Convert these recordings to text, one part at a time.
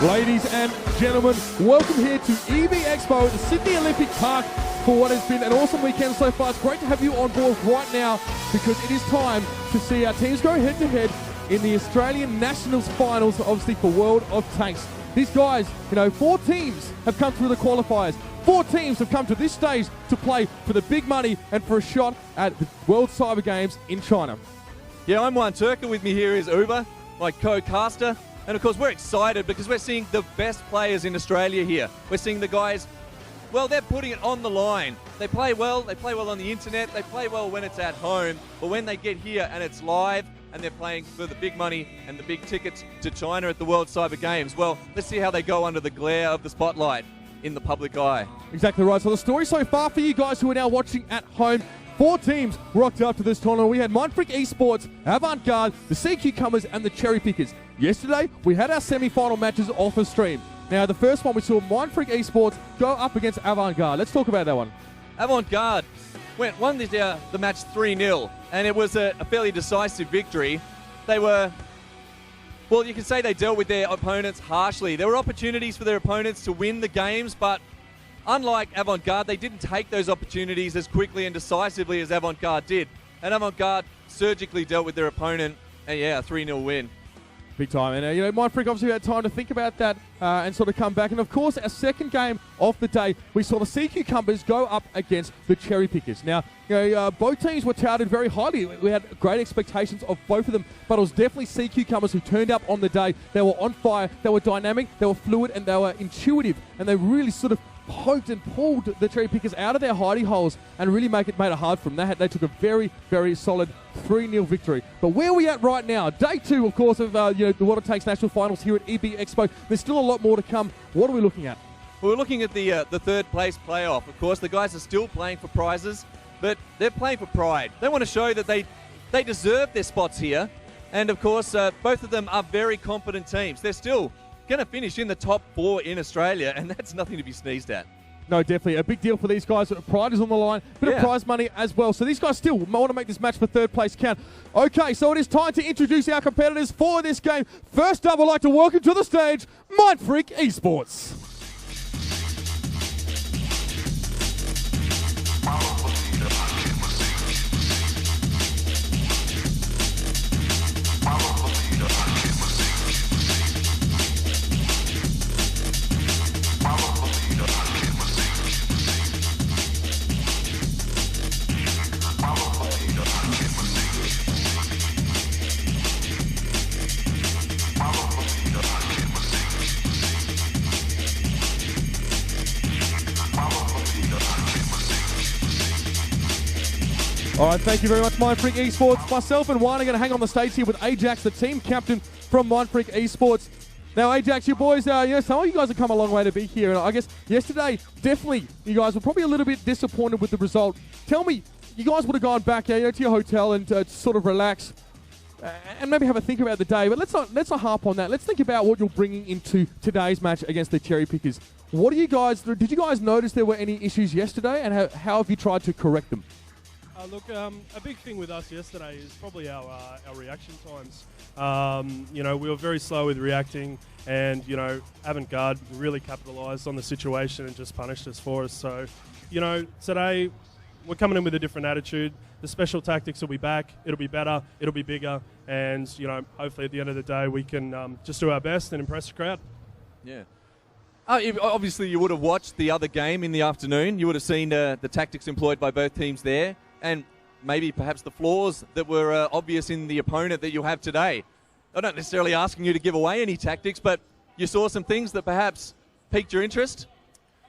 Ladies and gentlemen, welcome here to EV Expo at the Sydney Olympic Park for what has been an awesome weekend so far. It's great to have you on board right now because it is time to see our teams go head-to-head in the Australian Nationals Finals, obviously for World of Tanks. These guys, 4 teams have come through the qualifiers. 4 teams have come to this stage to play for the big money and for a shot at the World Cyber Games in China. Yeah, I'm Juan Turca. With me here is Uber, my co-caster. And of course, we're excited because we're seeing the best players in Australia here. We're seeing the guys, well, they're putting it on the line. They play well on the internet, they play well when it's at home, but when they get here and it's live and they're playing for the big money and the big tickets to China at the World Cyber Games, well, let's see how they go under the glare of the spotlight in the public eye. Exactly right. So the story so far for you guys who are now watching at home, 4 teams rocked up to this tournament. We had MindFreak eSports, Avant-Garde, the Sea Cucumbers, and the Cherry Pickers. Yesterday, we had our semi-final matches off of stream. Now, the first one, we saw MindFreak eSports go up against Avant-Garde. Let's talk about that one. Avant-Garde won the match 3-0, and it was a fairly decisive victory. They were, well, you can say they dealt with their opponents harshly. There were opportunities for their opponents to win the games, but unlike Avant-Garde, they didn't take those opportunities as quickly and decisively as Avant-Garde did. And Avant-Garde surgically dealt with their opponent, and yeah, a 3-0 win. Big time. And, MindFreak obviously had time to think about that and sort of come back. And, of course, our second game of the day, we saw the Sea Cucumbers go up against the Cherry Pickers. Now, both teams were touted very highly. We had great expectations of both of them, but it was definitely Sea Cucumbers who turned up on the day. They were on fire, they were dynamic, they were fluid, and they were intuitive. And they really sort of poked and pulled the Cherry Pickers out of their hidey holes and really made it hard for them. They took a very, very solid 3-0 victory. But where are we at right now? Day 2, of course, of the World of Tanks National Finals here at EB Expo. There's still a lot more to come. What are we looking at? Well, we're looking at the third place playoff. Of course, the guys are still playing for prizes, but they're playing for pride. They want to show that they deserve their spots here. And, of course, both of them are very competent teams. They're still going to finish in the top 4 in Australia, and that's nothing to be sneezed at. No, definitely. A big deal for these guys. Pride is on the line. Bit of prize money as well. So these guys still want to make this match for third place count. Okay, so it is time to introduce our competitors for this game. First up, I'd like to welcome to the stage MindFreak eSports. All right, thank you very much, MindFreak eSports. Myself and Juan are going to hang on the stage here with Ajax, the team captain from MindFreak eSports. Now, Ajax, you boys, some of you guys have come a long way to be here. And I guess yesterday, definitely, you guys were probably a little bit disappointed with the result. Tell me, you guys would have gone back to your hotel and sort of relax and maybe have a think about the day. But let's not harp on that. Let's think about what you're bringing into today's match against the Cherry Pickers. Did you guys notice there were any issues yesterday, and how have you tried to correct them? Look, a big thing with us yesterday is probably our reaction times. We were very slow with reacting, and Avant-Garde really capitalised on the situation and just punished us for us. So, today we're coming in with a different attitude. The special tactics will be back. It'll be better. It'll be bigger, and hopefully at the end of the day we can just do our best and impress the crowd. Yeah. Obviously, you would have watched the other game in the afternoon. You would have seen the tactics employed by both teams there, and maybe perhaps the flaws that were obvious in the opponent that you have today. I'm not necessarily asking you to give away any tactics, but you saw some things that perhaps piqued your interest?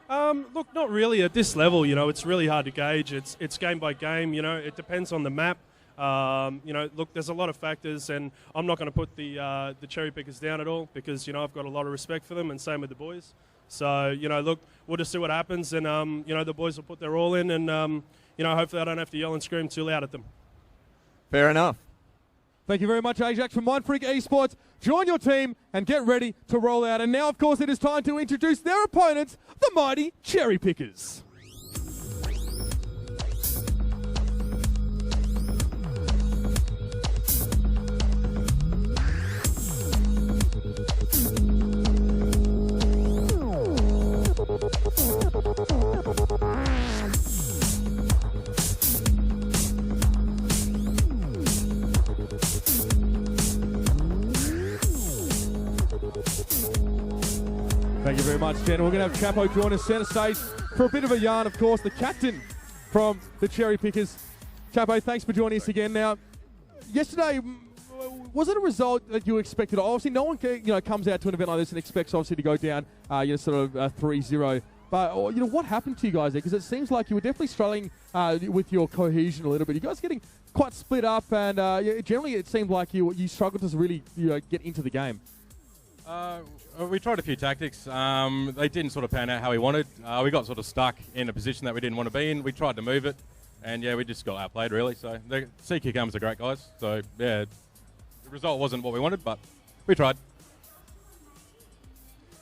Look, not really at this level. It's really hard to gauge. It's game by game. It depends on the map. Look, there's a lot of factors, and I'm not going to put the Cherry Pickers down at all because, I've got a lot of respect for them, and same with the boys. So, look, we'll just see what happens, and, the boys will put their all in, and, hopefully I don't have to yell and scream too loud at them. Fair enough. Thank you very much, Ajax, from MindFreak eSports. Join your team and get ready to roll out. And now, of course, it is time to introduce their opponents, the mighty Cherry Pickers. Thank you very much, Jen. We're going to have Chapo join us centre stage for a bit of a yarn, of course, the captain from the Cherry Pickers. Chapo, thanks for joining us again. Now, yesterday, was it a result that you expected? Obviously, no one comes out to an event like this and expects, obviously, to go down sort of 3-0. But, what happened to you guys there? Because it seems like you were definitely struggling with your cohesion a little bit. You guys getting quite split up, and generally it seemed like you struggled to really get into the game. We tried a few tactics. They didn't sort of pan out how we wanted. We got sort of stuck in a position that we didn't want to be in. We tried to move it, and we just got outplayed really. So the CQ Guns are great guys. So the result wasn't what we wanted, but we tried.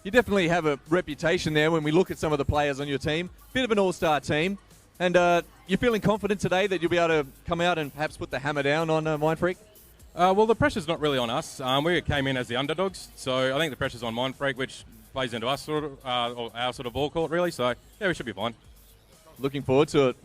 You definitely have a reputation there when we look at some of the players on your team. Bit of an all-star team. And you're feeling confident today that you'll be able to come out and perhaps put the hammer down on MindFreak? Well, the pressure's not really on us. We came in as the underdogs, so I think the pressure's on MindFreak, which plays into us or our sort of ball court, really. So, we should be fine. Looking forward to it.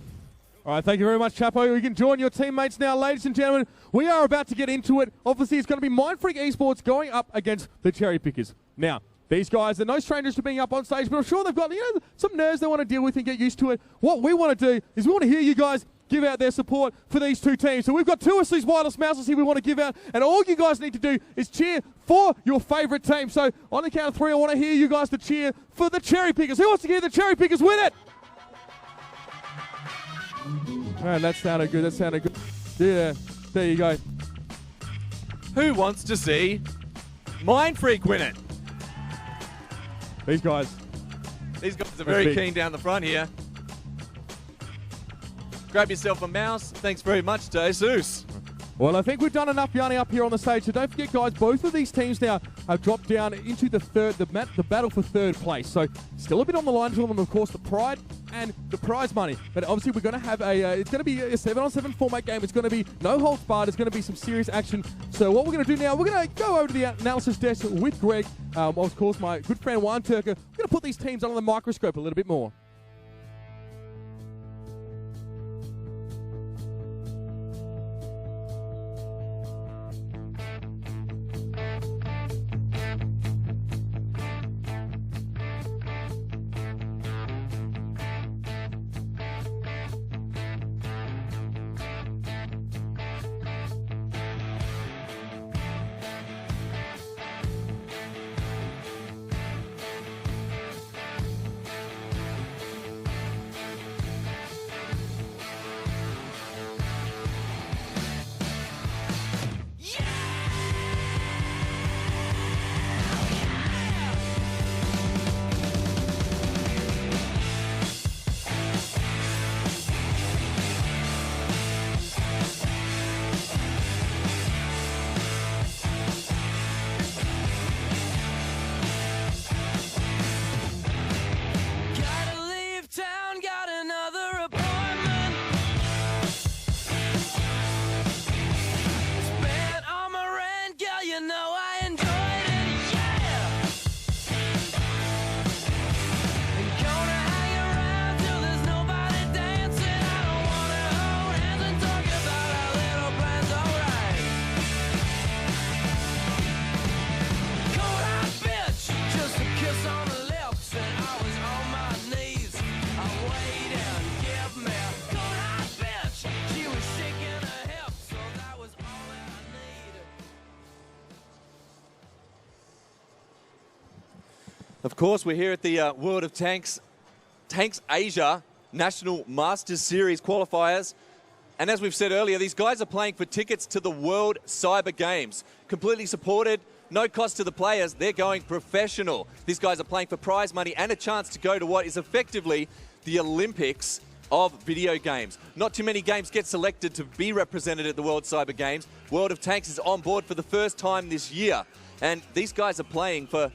All right, thank you very much, Chapo. You can join your teammates now, ladies and gentlemen. We are about to get into it. Obviously, it's going to be MindFreak eSports going up against the Cherry Pickers. Now, these guys are no strangers to being up on stage, but I'm sure they've got some nerves they want to deal with and get used to it. What we want to do is we want to hear you guys give out their support for these two teams. So we've got two of these wireless mouses here we want to give out, and all you guys need to do is cheer for your favourite team. So on the count of 3, I want to hear you guys to cheer for the Cherry Pickers. Who wants to hear the Cherry Pickers win it? Man, that sounded good. Yeah, there you go. Who wants to see MindFreak win it? These guys are very keen down the front here. Grab yourself a mouse. Thanks very much, Jesus. Well, I think we've done enough yarning up here on the stage, so don't forget, guys, both of these teams now have dropped down into the battle for third place. So still a bit on the line to them, of course, the pride and the prize money. But obviously we're going to have it's going to be a 7-on-7 format game. It's going to be no holds barred. It's going to be some serious action. So what we're going to do now, we're going to go over to the analysis desk with Greg, of course, my good friend Juan Turker. We're going to put these teams under the microscope a little bit more. Of course, we're here at the World of Tanks Asia National Masters Series qualifiers. And as we've said earlier, these guys are playing for tickets to the World Cyber Games. Completely supported, no cost to the players. They're going professional. These guys are playing for prize money and a chance to go to what is effectively the Olympics of video games. Not too many games get selected to be represented at the World Cyber Games. World of Tanks is on board for the first time this year. And these guys are playing for,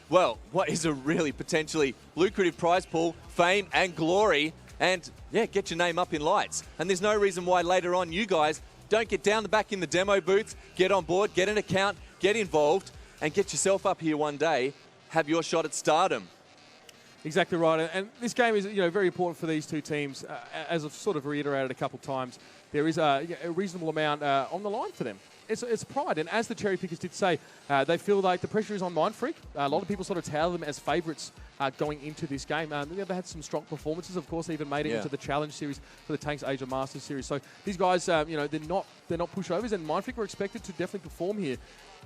well, what is a really potentially lucrative prize pool, fame and glory, and yeah, get your name up in lights. And there's no reason why later on you guys don't get down the back in the demo booths, get on board, get an account, get involved, and get yourself up here one day, have your shot at stardom. Exactly right, and this game is very important for these two teams. As I've sort of reiterated a couple of times, there is a reasonable amount on the line for them. it's pride. And as the Cherry Pickers did say, they feel like the pressure is on MindFreak. A lot of people sort of tout them as favourites going into this game. They've had some strong performances. Of course, they even made it into the Challenge Series for the Tanks Asia Masters Series. So these guys, you know, they're not pushovers, and MindFreak were expected to definitely perform here.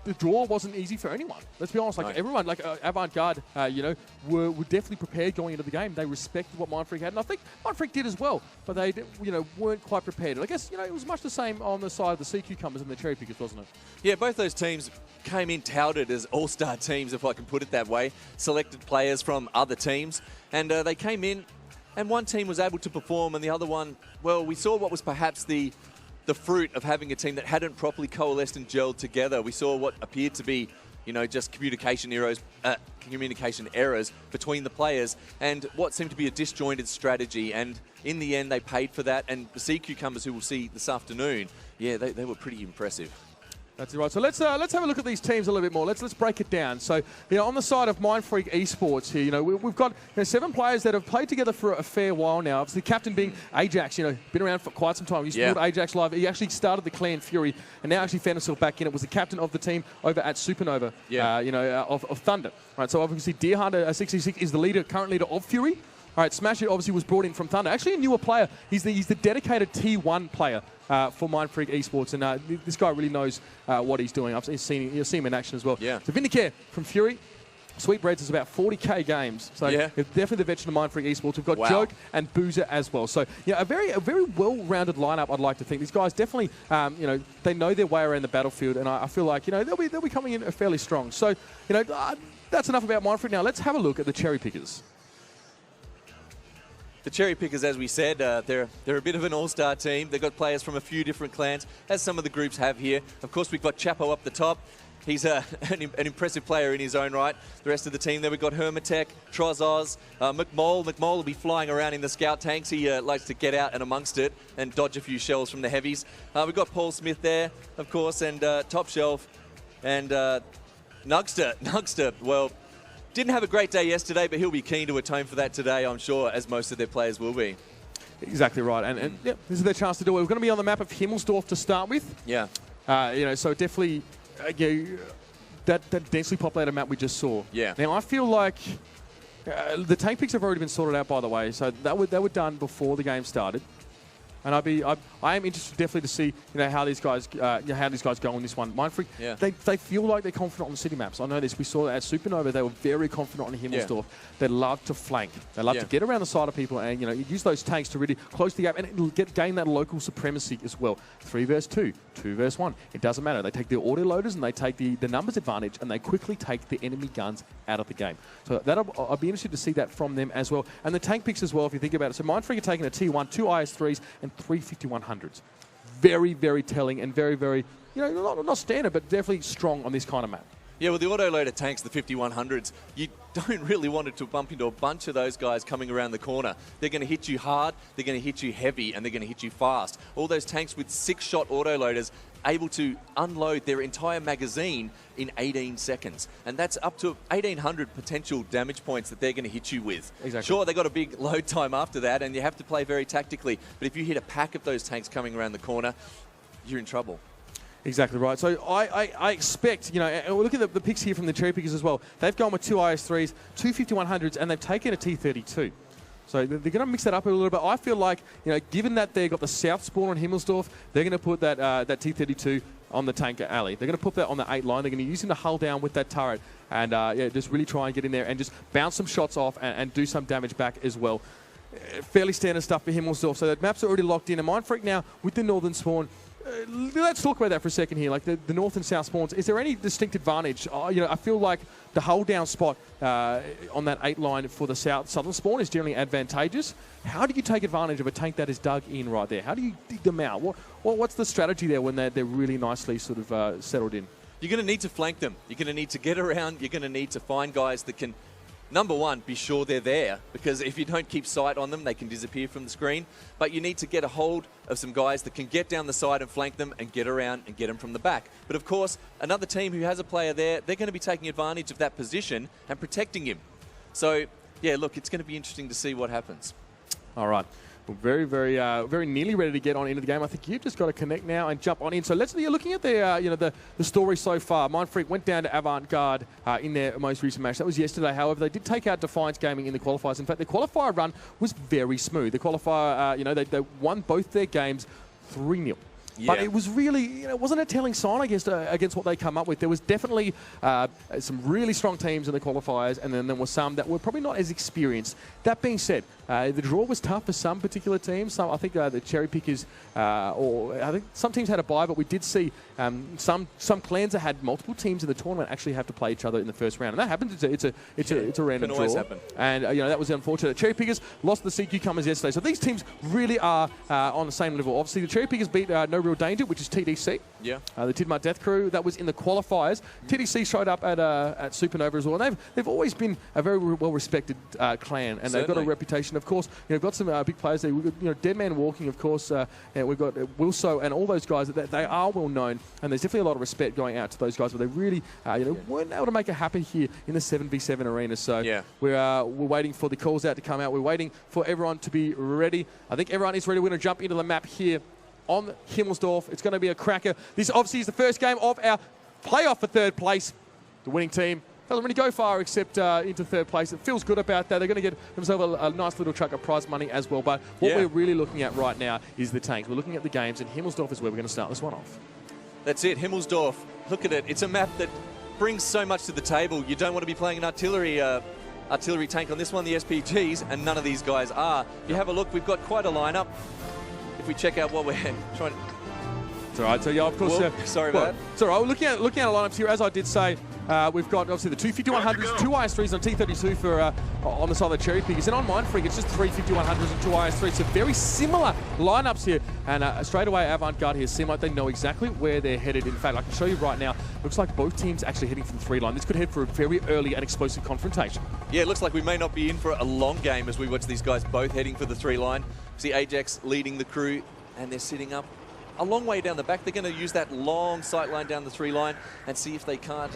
The draw wasn't easy for anyone. Let's be honest. Like everyone, like Avant-Garde, you know, were definitely prepared going into the game. They respected what MindFreak had, and I think MindFreak did as well. But they, you know, weren't quite prepared. And I guess, you know, it was much the same on the side of the Sea Cucumbers and the Cherry Pickers, wasn't it? Yeah, both those teams came in touted as all-star teams, if I can put it that way. Selected players from other teams, and they came in, and one team was able to perform, and the other one, well, we saw what was perhaps the fruit of having a team that hadn't properly coalesced and gelled together. We saw what appeared to be, you know, just communication errors between the players, and what seemed to be a disjointed strategy. And in the end, they paid for that. And the Sea Cucumbers, who we'll see this afternoon, yeah, they were pretty impressive. That's right. So let's have a look at these teams a little bit more. Let's break it down. So, you know, on the side of MindFreak eSports here, you know, we've got 7 players that have played together for a fair while now. Obviously, the captain being Ajax, you know, been around for quite some time. He used to Ajax live. He actually started the Clan Fury and now actually found himself back in it. Was the captain of the team over at Supernova, you know, of Thunder. Right. So obviously, Deer Hunter 66 is the current leader of Fury. All right, Smash It obviously was brought in from Thunder. Actually, a newer player. He's the dedicated T1 player for MindFreak eSports, and this guy really knows what he's doing. You'll see him in action as well. Yeah. So Vindicare from Fury. Sweetbreads is about 40k games, so definitely the veteran of MindFreak eSports. We've got Joke and Boozer as well. So yeah, a very well-rounded lineup. I'd like to think these guys definitely, you know, they know their way around the battlefield, and I feel like, you know, they'll be coming in fairly strong. So, you know, that's enough about MindFreak. Now let's have a look at the Cherry Pickers. The Cherry Pickers, as we said, they're a bit of an all-star team. They've got players from a few different clans, as some of the groups have here. Of course, we've got Chapo up the top. He's an impressive player in his own right. The rest of the team there, we've got Hermitech, Trozoz, McMole. McMole will be flying around in the scout tanks. He likes to get out and amongst it and dodge a few shells from the heavies. We've got Paul Smith there, of course, and Top Shelf. And Nugster, well, didn't have a great day yesterday, but he'll be keen to atone for that today, I'm sure, as most of their players will be. Exactly right. And yeah, this is their chance to do it. We're going to be on the map of Himmelsdorf to start with. Yeah. You know, so definitely that densely populated map we just saw. Yeah. Now, I feel like the tank picks have already been sorted out, by the way. So they were done before the game started. And I am interested definitely to see, you know, how these guys go on this one. MindFreak, they feel like they're confident on the city maps. I know this. We saw at Supernova they were very confident on Himmelsdorf. They love to flank. They love to get around the side of people and, you know, use those tanks to really close the gap and gain that local supremacy as well. 3 versus 2, 2 versus 1. It doesn't matter. They take the auto loaders and they take the numbers advantage and they quickly take the enemy guns out of the game. So I'll be interested to see that from them as well. And the tank picks as well, if you think about it. So MindFreak are taking a T1, 2 IS3s and 3 5100s. Very, very telling and very, very, you know, not standard, but definitely strong on this kind of map. Yeah, well, the autoloader tanks, the 5100s, you don't really want it to bump into a bunch of those guys coming around the corner. They're going to hit you hard, they're going to hit you heavy, and they're going to hit you fast. All those tanks with 6-shot autoloaders able to unload their entire magazine in 18 seconds. And that's up to 1,800 potential damage points that they're going to hit you with. Exactly. Sure, they got a big load time after that, and you have to play very tactically. But if you hit a pack of those tanks coming around the corner, you're in trouble. Exactly right. So I expect, you know, and we'll look at the picks here from the Cherry Pickers as well. They've gone with 2 IS3s, 2 5100s, and they've taken a T32. So they're going to mix that up a little bit. I feel like, you know, given that they've got the south spawn on Himmelsdorf, they're going to put that T32 on the tank alley. They're going to put that on the 8 line. They're going to use him to hull down with that turret and just really try and get in there and just bounce some shots off and do some damage back as well. Fairly standard stuff for Himmelsdorf. So that map's already locked in. And MindFreak now with the northern spawn. Let's talk about that for a second here. Like the north and south spawns, is there any distinct advantage? You know, I feel like the hull down spot on that 8 line for the southern spawn is generally advantageous. How do you take advantage of a tank that is dug in right there? How do you dig them out? What's the strategy there when they're really nicely sort of settled in? You're going to need to flank them. You're going to need to get around. You're going to need to find guys that can, number one, be sure they're there, because if you don't keep sight on them, they can disappear from the screen. But you need to get a hold of some guys that can get down the side and flank them and get around and get them from the back. But of course, another team who has a player there, they're going to be taking advantage of that position and protecting him. So, yeah, look, it's going to be interesting to see what happens. All right. Very, very nearly ready to get on into the game. I think you've just got to connect now and jump on in. So you're looking at the story so far. MindFreak went down to Avant-Garde in their most recent match. That was yesterday. However, they did take out Defiance Gaming in the qualifiers. In fact, the qualifier run was very smooth. The qualifier, they won both their games 3-0. Yeah. But it was really, it wasn't a telling sign against what they come up with. There was definitely some really strong teams in the qualifiers, and then there were some that were probably not as experienced. That being said, the draw was tough for some particular teams. I think the cherry pickers, or I think some teams had a bye, but we did see some clans that had multiple teams in the tournament actually have to play each other in the first round, and that happens. It's a random draw. Happen. And that was unfortunate. Cherry pickers lost the CQ Cummers yesterday, so these teams really are on the same level. Obviously, the cherry pickers beat No Real Danger, which is TDC. Yeah. The Tidmark Death Crew, that was in the qualifiers. TDC showed up at Supernova as well. And they've always been a very well-respected clan, and they've got a reputation. Of course, we've got some big players there. We've got Deadman Walking, of course. And we've got Wilso and all those guys. They are well known, and there's definitely a lot of respect going out to those guys. But they really, weren't able to make it happen here in the 7v7 arena. So we're waiting for the calls out to come out. We're waiting for everyone to be ready. I think everyone is ready. We're going to jump into the map here on Himmelsdorf. It's going to be a cracker. This obviously is the first game of our playoff for third place. The winning team doesn't really go far except into third place. It feels good about that. They're going to get themselves a nice little chunk of prize money as well. But what we're really looking at right now is the tanks. We're looking at the games, and Himmelsdorf is where we're going to start this one off. That's it, Himmelsdorf. Look at it. It's a map that brings so much to the table. You don't want to be playing an artillery tank on this one, the SPGs, and none of these guys are. If you have a look, we've got quite a lineup. If we check out what we're trying to... It's all right. So, of course... sorry about that. It's all right. We're looking at our lineups here. As I did say, we've got, obviously, the two 5100s, two IS3s on T32 for on the side of the cherry pickers. And on MindFreak, it's just three 5100s and two IS3s. So very similar lineups here. And straight away, Avant-Garde here seem like they know exactly where they're headed. In fact, I can show you right now, looks like both teams actually heading from 3-line. This could head for a very early and explosive confrontation. Yeah, it looks like we may not be in for a long game as we watch these guys both heading for the 3-line. See Ajax leading the crew, and they're sitting up a long way down the back. They're going to use that long sight line down the 3-line and see if they can't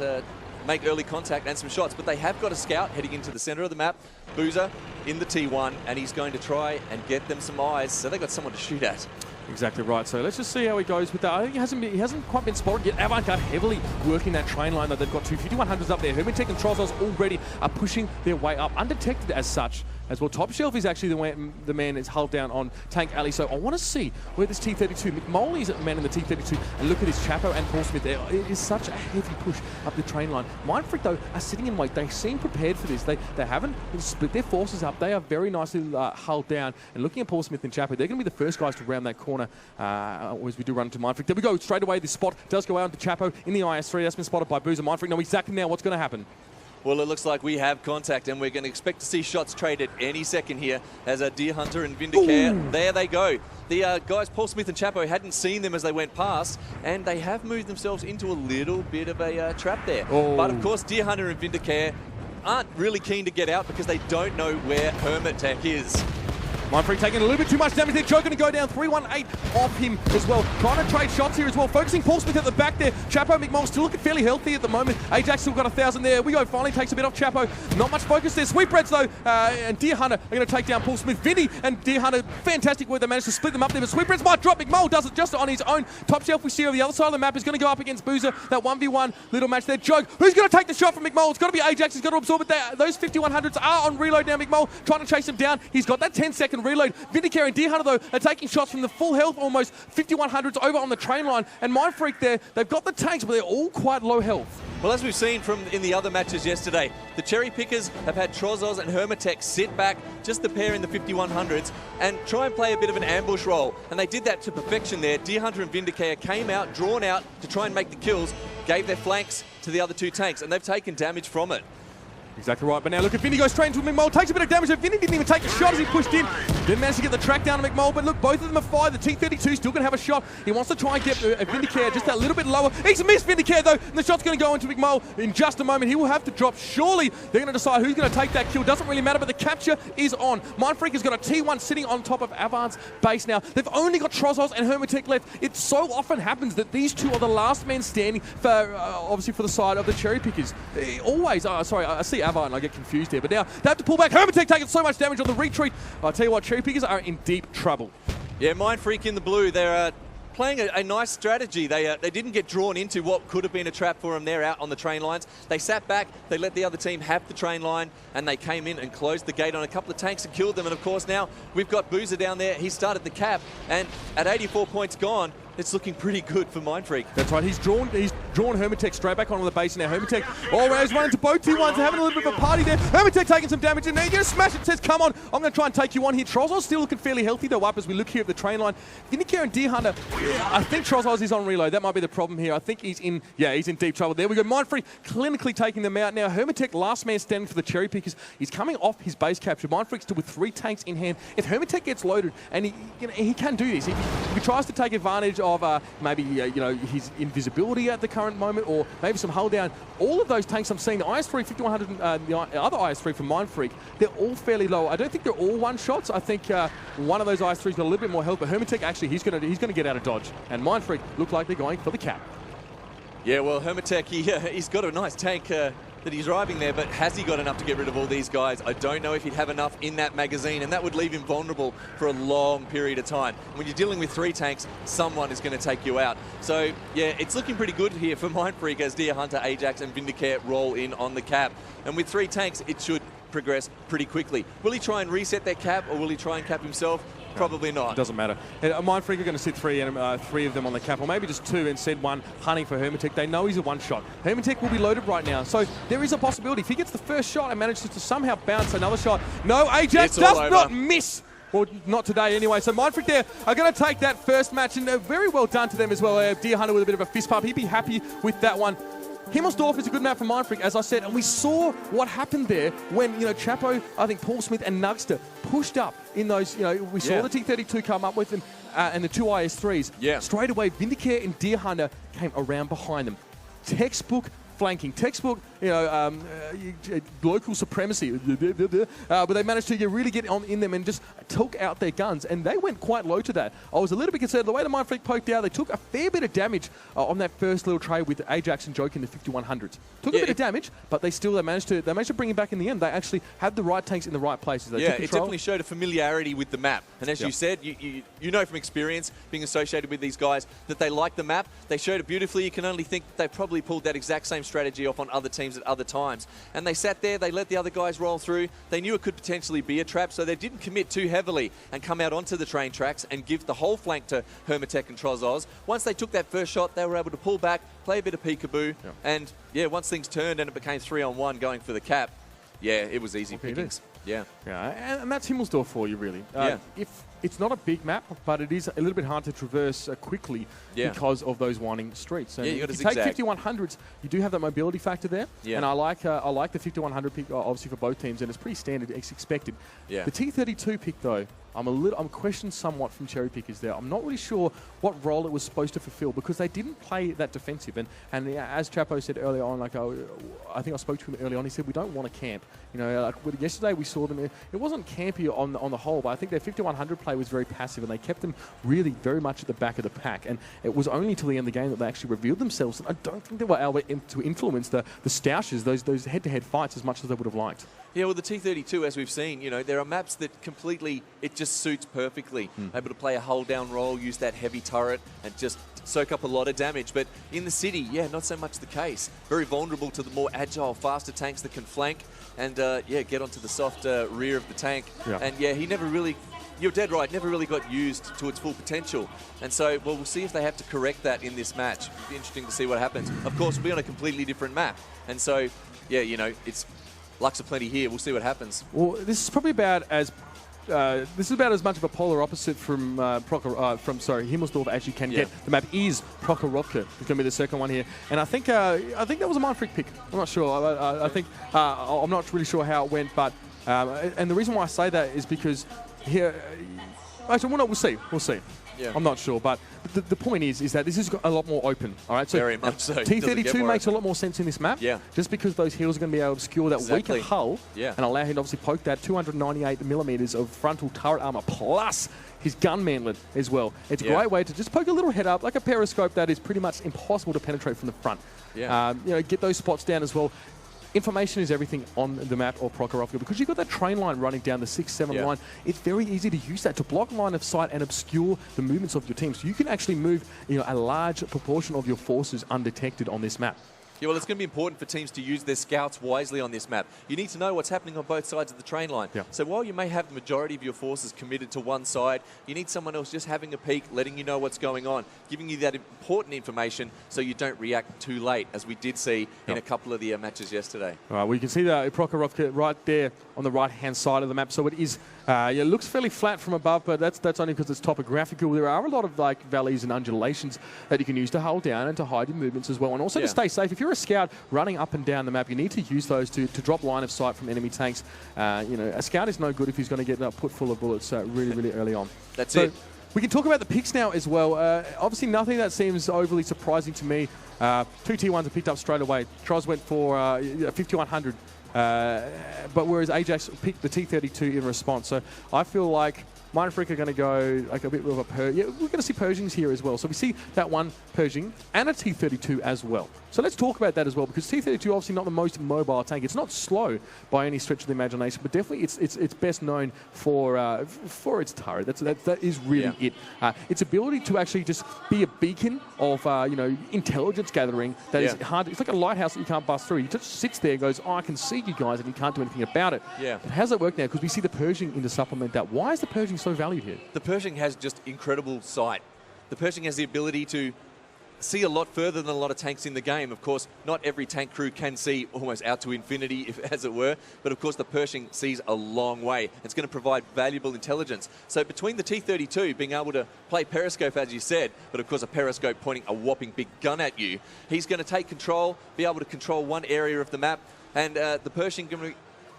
make early contact and some shots. But they have got a scout heading into the center of the map, Boozer, in the T1, and he's going to try and get them some eyes. So they've got someone to shoot at. Exactly right. So let's just see how he goes with that. I think he hasn't quite been spotted yet. Avant-Garde heavily working that train line, though. They've got two 5100s up there. Hermitech and Trozos already are pushing their way up, undetected as such. As well, Top Shelf is actually the man that's hulled down on Tank Alley. So I want to see where this T32, McMoley is at the man in the T32, and look at his Chapo and Paul Smith there. It is such a heavy push up the train line. MindFreak, though, are sitting in wait. They seem prepared for this. They haven't split their forces up. They are very nicely hulled down. And looking at Paul Smith and Chapo, they're going to be the first guys to round that corner as we do run into MindFreak. There we go. Straight away, this spot does go out to Chapo in the IS3. That's been spotted by Boozer. MindFreak know exactly now what's going to happen. Well, it looks like we have contact, and we're going to expect to see shots traded any second here as a Deer Hunter and Vindicare. There they go. The guys, Paul Smith and Chapo, hadn't seen them as they went past, and they have moved themselves into a little bit of a trap there. But, of course, Deer Hunter and Vindicare aren't really keen to get out because they don't know where Hermit Tech is. MindFreak taking a little bit too much damage there. Joe going to go down 318 off him as well. Trying to trade shots here as well. Focusing Paul Smith at the back there. Chapo McMullen still looking fairly healthy at the moment. Ajax still got 1,000 there. We go. Finally takes a bit off Chapo. Not much focus there. Sweetbreads though, and Deer Hunter are going to take down Paul Smith. Vinny and Deer Hunter, fantastic work. They managed to split them up there, but Sweetbreads might drop. McMullen does it just on his own. Top Shelf we see on the other side of the map is going to go up against Boozer. That 1v1 little match there. Joe, who's going to take the shot from McMullen? It's got to be Ajax. He's got to absorb it there. Those 5100s are on reload now. McMullen trying to chase him down. He's got that 10-second reload. Vindicare and Deer Hunter, though, are taking shots from the full health, almost 5100s over on the train line. And MindFreak there, they've got the tanks, but they're all quite low health. Well, as we've seen from in the other matches yesterday, the cherry pickers have had Trozos and Hermitech sit back, just the pair in the 5100s, and try and play a bit of an ambush role. And they did that to perfection there. Deer Hunter and Vindicare came out, drawn out to try and make the kills, gave their flanks to the other two tanks, and they've taken damage from it. Exactly right, but now look at Vinny goes straight into McMullen, takes a bit of damage, Vinny didn't even take a shot as he pushed in. Didn't manage to get the track down to McMullen, but look, both of them are fired. The T32 still going to have a shot. He wants to try and get Vindicare just a little bit lower. He's missed Vindicare though, and the shot's going to go into McMullen in just a moment. He will have to drop. Surely they're going to decide who's going to take that kill. Doesn't really matter, but the capture is on. MindFreak has got a T1 sitting on top of Avant's base now. They've only got Trozos and Hermitech left. It so often happens that these two are the last men standing for, obviously for the side of the cherry pickers. Always, sorry, I see Ava, and I get confused here. But now they have to pull back. Hermitech taking so much damage on the retreat. I'll tell you what, Cherry Pickers are in deep trouble. Yeah, MindFreak in the blue. They're playing a nice strategy. They didn't get drawn into what could have been a trap for them there out on the train lines. They sat back, they let the other team have the train line, and they came in and closed the gate on a couple of tanks and killed them. And of course now we've got Boozer down there. He started the cap, and at 84 points gone, it's looking pretty good for MindFreak. That's right. He's drawn Hermitech straight back onto the base now. Hermitech always running to both T1s, having a little bit of a party there. Hermitech taking some damage, and they're going to smash it. Says, come on, I'm going to try and take you on here. Trozos still looking fairly healthy though up as we look here at the train line. Vindicare and Deer Hunter, I think Trozos is on reload. That might be the problem here. I think he's in deep trouble. There we go. MindFreak clinically taking them out now. Hermitech, last man standing for the Cherry Pickers. He's coming off his base capture. MindFreak still with 3 tanks in hand. If Hermitech gets loaded, and he can do this, if he tries to take advantage of maybe his invisibility at the current moment, or maybe some hull down. All of those tanks I'm seeing, the IS-3, 5100, the other IS-3 from MindFreak, they're all fairly low. I don't think they're all one-shots. I think one of those IS-3's got a little bit more health, but Hermitech actually, he's going to get out of dodge. And MindFreak look like they're going for the cap. Yeah, well, Hermitech, he's got a nice tank that he's driving there, but has he got enough to get rid of all these guys? I don't know if he'd have enough in that magazine, and that would leave him vulnerable for a long period of time. When you're dealing with 3 tanks, someone is going to take you out. So, yeah, it's looking pretty good here for MindFreak as Deer Hunter, Ajax, and Vindicare roll in on the cap. And with 3 tanks, it should progress pretty quickly. Will he try and reset that cap, or will he try and cap himself? Probably not. It doesn't matter. MindFreak are going to sit 3 of them on the cap, or maybe just 2 and send 1 hunting for Hermitech. They know he's a one-shot. Hermitech will be loaded right now, so there is a possibility. If he gets the first shot and manages to somehow bounce another shot, no, Ajax does not miss. Well, not today anyway. So MindFreak there are going to take that first match, and very well done to them as well. Deer Hunter with a bit of a fist pump. He'd be happy with that one. Himmelsdorf is a good map for MindFreak, as I said, and we saw what happened there when, Chapo, I think Paul Smith and Nugster pushed up in those, we saw the T-32 come up with them and the 2 IS-3s. Yeah. Straight away, Vindicare and Deer Hunter came around behind them. Textbook flanking, textbook, local supremacy. But they managed to really get on in them and just took out their guns, and they went quite low to that. I was a little bit concerned. The way the MindFreak poked out, they took a fair bit of damage on that first little trade with Ajax and Joke in the 5100s. Took a bit of damage, but they managed to bring it back in the end. They actually had the right tanks in the right places. They took it definitely showed a familiarity with the map. And as you said, you know from experience, being associated with these guys, that they like the map. They showed it beautifully. You can only think that they probably pulled that exact same strategy off on other teams at other times. And they sat there, they let the other guys roll through. They knew it could potentially be a trap, so they didn't commit too heavily and come out onto the train tracks and give the whole flank to Hermitech and Trozos. Once they took that first shot, they were able to pull back, play a bit of peekaboo, and once things turned and it became 3-on-1 going for the cap, it was easy pickings. Yeah, and that's Himmelsdorf for you, really. If it's not a big map, but it is a little bit hard to traverse quickly because of those winding streets. And you got to take 5100s, you do have that mobility factor there. And I like the 5100 pick, obviously, for both teams, and it's pretty standard, it's expected. The T32 pick, though, I'm questioned somewhat from Cherry Pickers there. I'm not really sure what role it was supposed to fulfill, because they didn't play that defensive. And as Chapo said earlier on, I think I spoke to him early on, he said, we don't want to camp. Yesterday we saw them, it wasn't campy on the whole, but I think their 5100 play was very passive, and they kept them really very much at the back of the pack. And it was only till the end of the game that they actually revealed themselves. And I don't think they were able to influence the Stoushes, those head-to-head fights, as much as they would have liked. Yeah, well, the T-32, as we've seen, there are maps that completely, it just suits perfectly. Able to play a hull-down role, use that heavy turret, and just soak up a lot of damage. But in the city, not so much the case. Very vulnerable to the more agile, faster tanks that can flank and, get onto the soft rear of the tank. And, he never really... You're dead right, never really got used to its full potential. And so, we'll see if they have to correct that in this match. It'll be interesting to see what happens. Of course, we'll be on a completely different map. And so, it's lucks aplenty here. We'll see what happens. Well, this is probably about as much of a polar opposite from Himmelsdorf as you can get. The map is Prokhorovka. It's going to be the second one here, and I think that was a MindFreak pick. I'm not sure. I think I'm not really sure how it went, but and the reason why I say that is because here. Actually, we'll see. We'll see. Yeah. I'm not sure, but the point is that this is a lot more open. All right, so very much so. T32 makes a lot more sense in this map. Just because those heels are going to be able to obscure that weaker hull and allow him to obviously poke that 298 millimeters of frontal turret armor plus his gun manlet as well. It's a great way to just poke a little head up like a periscope that is pretty much impossible to penetrate from the front. Get those spots down as well. information is everything on the map of Prokhorovka, because you've got that train line running down the 6-7 line. It's very easy to use that to block line of sight and obscure the movements of your team. So you can actually move a large proportion of your forces undetected on this map. Yeah, well, it's going to be important for teams to use their scouts wisely on this map. You need to know what's happening on both sides of the train line. Yeah. So while you may have the majority of your forces committed to one side, you need someone else just having a peek, letting you know what's going on, giving you that important information so you don't react too late, as we did see in a couple of the matches yesterday. All right, well, you can see the Prokhorovka right there on the right-hand side of the map. So it is, it looks fairly flat from above, but that's only because it's topographical. There are a lot of valleys and undulations that you can use to hold down and to hide your movements as well, and also to stay safe. If you're a scout running up and down the map, you need to use those to drop line of sight from enemy tanks. A scout is no good if he's going to get put full of bullets really early on. That's it. We can talk about the picks now as well. Obviously, nothing that seems overly surprising to me. 2 T1s are picked up straight away. Troz went for 5100, but whereas Ajax picked the T32 in response. So I feel like MindFreak are going to go a bit of a we're going to see Pershings here as well. So we see that one Pershing and a T32 as well. So let's talk about that as well, because T32 obviously not the most mobile tank. It's not slow by any stretch of the imagination, but definitely it's best known for its turret. That is really it. Its ability to actually just be a beacon of intelligence gathering that is hard. It's like a lighthouse that you can't bust through. He just sits there and goes, "Oh, I can see you guys," and you can't do anything about it. Yeah. But how's that work now? Because we see the Pershing in to supplement that. Why is the Pershing so valued here? The Pershing has just incredible sight. The Pershing has the ability to see a lot further than a lot of tanks in the game. Of course, not every tank crew can see almost out to infinity, as it were, but of course the Pershing sees a long way. It's going to provide valuable intelligence. So between the T32 being able to play periscope, as you said, but of course a periscope pointing a whopping big gun at you, he's going to take control, be able to control one area of the map, and the Pershing going to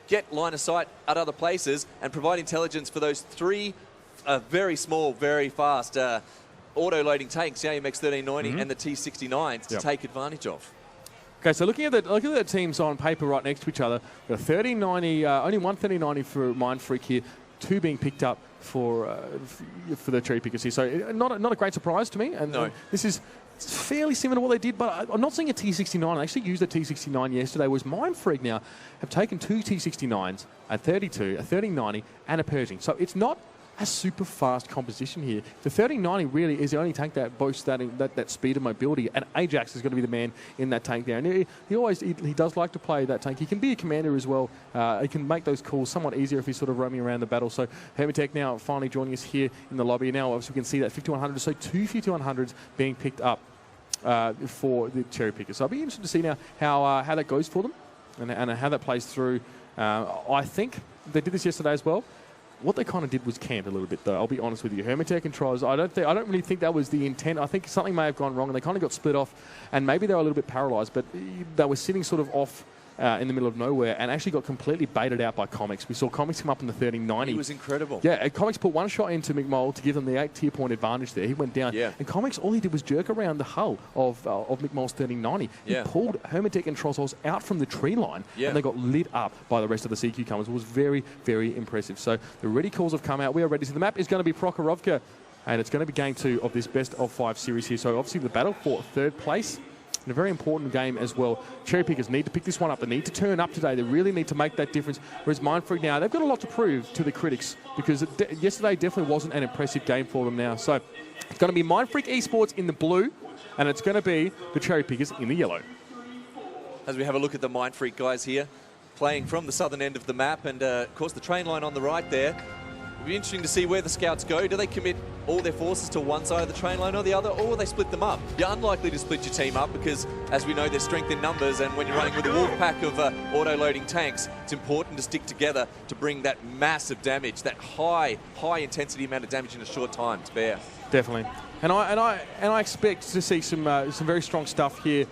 get line of sight at other places and provide intelligence for those 3 very small, very fast auto-loading tanks, the AMX 1390 and the T69s to take advantage of. Okay, so looking at the teams on paper right next to each other, we've got 3090, only one 3090 for MindFreak here, 2 being picked up for the cherry pickers here. So not a great surprise to me. And this is fairly similar to what they did, but I'm not seeing a T69. I actually used a T69 yesterday, whereas MindFreak now have taken 2 T69s, a 32, a 3090, and a Pershing. So it's not a super fast composition here. The 3090 really is the only tank that boasts that speed and mobility, and Ajax is going to be the man in that tank there. And he does like to play that tank. He can be a commander as well. He can make those calls somewhat easier if he's sort of roaming around the battle. So Hermitech now finally joining us here in the lobby. Now obviously we can see that 5100, so 2 5100s being picked up for the cherry pickers. So I'll be interested to see now how that goes for them and how that plays through. I think they did this yesterday as well. What they kind of did was camp a little bit, though. I'll be honest with you. Hermitech and Troz, I don't really think that was the intent. I think something may have gone wrong, and they kind of got split off, and maybe they were a little bit paralysed, but they were sitting sort of off in the middle of nowhere and actually got completely baited out by Comics. We saw Comics come up in the 3090. He was incredible. Yeah, Comics put one shot into McMole to give them the 8 tier point advantage there. He went down. Yeah. And Comics, all he did was jerk around the hull of McMole's 3090. He pulled Hermitech and Troz out from the tree line, and they got lit up by the rest of the sea cucumbers. It was very, very impressive. So the ready calls have come out. We are ready. So the map is going to be Prokhorovka, and it's going to be game 2 of this best of 5 series here. So obviously the battle for 3rd place. And a very important game as well. Cherry pickers need to pick this one up. They need to turn up today. They really need to make that difference. Whereas MindFreak now, they've got a lot to prove to the critics, because yesterday definitely wasn't an impressive game for them now. So it's going to be MindFreak eSports in the blue, and it's going to be the cherry pickers in the yellow. As we have a look at the MindFreak guys here, playing from the southern end of the map, and of course the train line on the right there. It'll be interesting to see where the scouts go. Do they commit all their forces to one side of the train line or the other, or will they split them up? You're unlikely to split your team up because, as we know, there's strength in numbers, and when you're running with a wolf pack of auto-loading tanks, it's important to stick together to bring that massive damage, that high intensity amount of damage in a short time to bear. Definitely. And I expect to see some very strong stuff here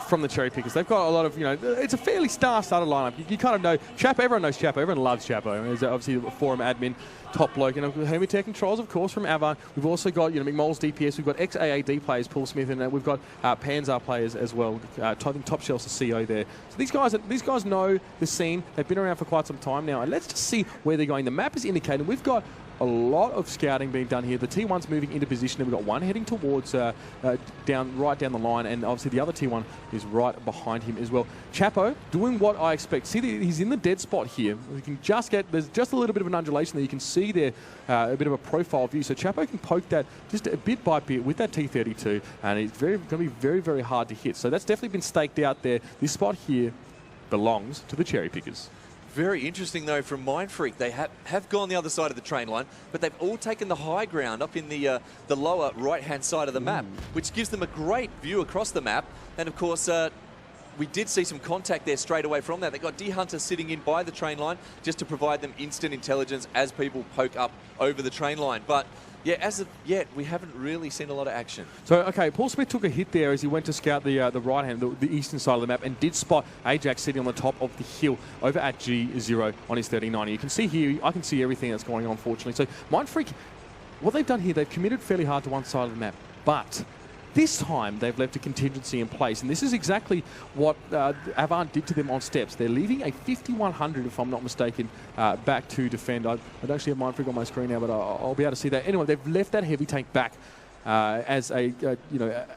from the cherry pickers. They've got a lot of, it's a fairly star-studded lineup. You kind of know Chapo. Everyone knows Chapo. Everyone loves Chapo. He's obviously the forum admin, top bloke. Hermitech and Troz, of course, from Avon. We've also got, McMole's DPS. We've got ex-AAD players, Paul Smith, and we've got Panzer players as well. I think Top Shelf's the CEO there. So these guys know the scene. They've been around for quite some time now. And let's just see where they're going. The map is indicating we've got a lot of scouting being done here. The T1's moving into position, and we've got one heading towards right down the line, and obviously the other T1 is right behind him as well. Chapo doing what I expect. See, he's in the dead spot here. You can just get, there's just a little bit of an undulation there. You can see there a bit of a profile view. So Chapo can poke that just a bit by bit with that T32, and it's going to be very, very hard to hit. So that's definitely been staked out there. This spot here belongs to the cherry pickers. Very interesting, though, from MindFreak. They have gone the other side of the train line, but they've all taken the high ground up in the lower right-hand side of the map, which gives them a great view across the map. And, of course, we did see some contact there straight away from that. They got D-Hunter sitting in by the train line just to provide them instant intelligence as people poke up over the train line. But yeah, as of yet, we haven't really seen a lot of action. So, okay, Paul Smith took a hit there as he went to scout the right hand, the eastern side of the map, and did spot Ajax sitting on the top of the hill over at G0 on his 3090. You can see here, I can see everything that's going on, fortunately. So, MindFreak, what they've done here, they've committed fairly hard to one side of the map, but this time, they've left a contingency in place, and this is exactly what Avant did to them on steps. They're leaving a 5100, if I'm not mistaken, back to defend. I don't actually have MindFreak on my screen now, but I'll be able to see that. Anyway, they've left that heavy tank back as a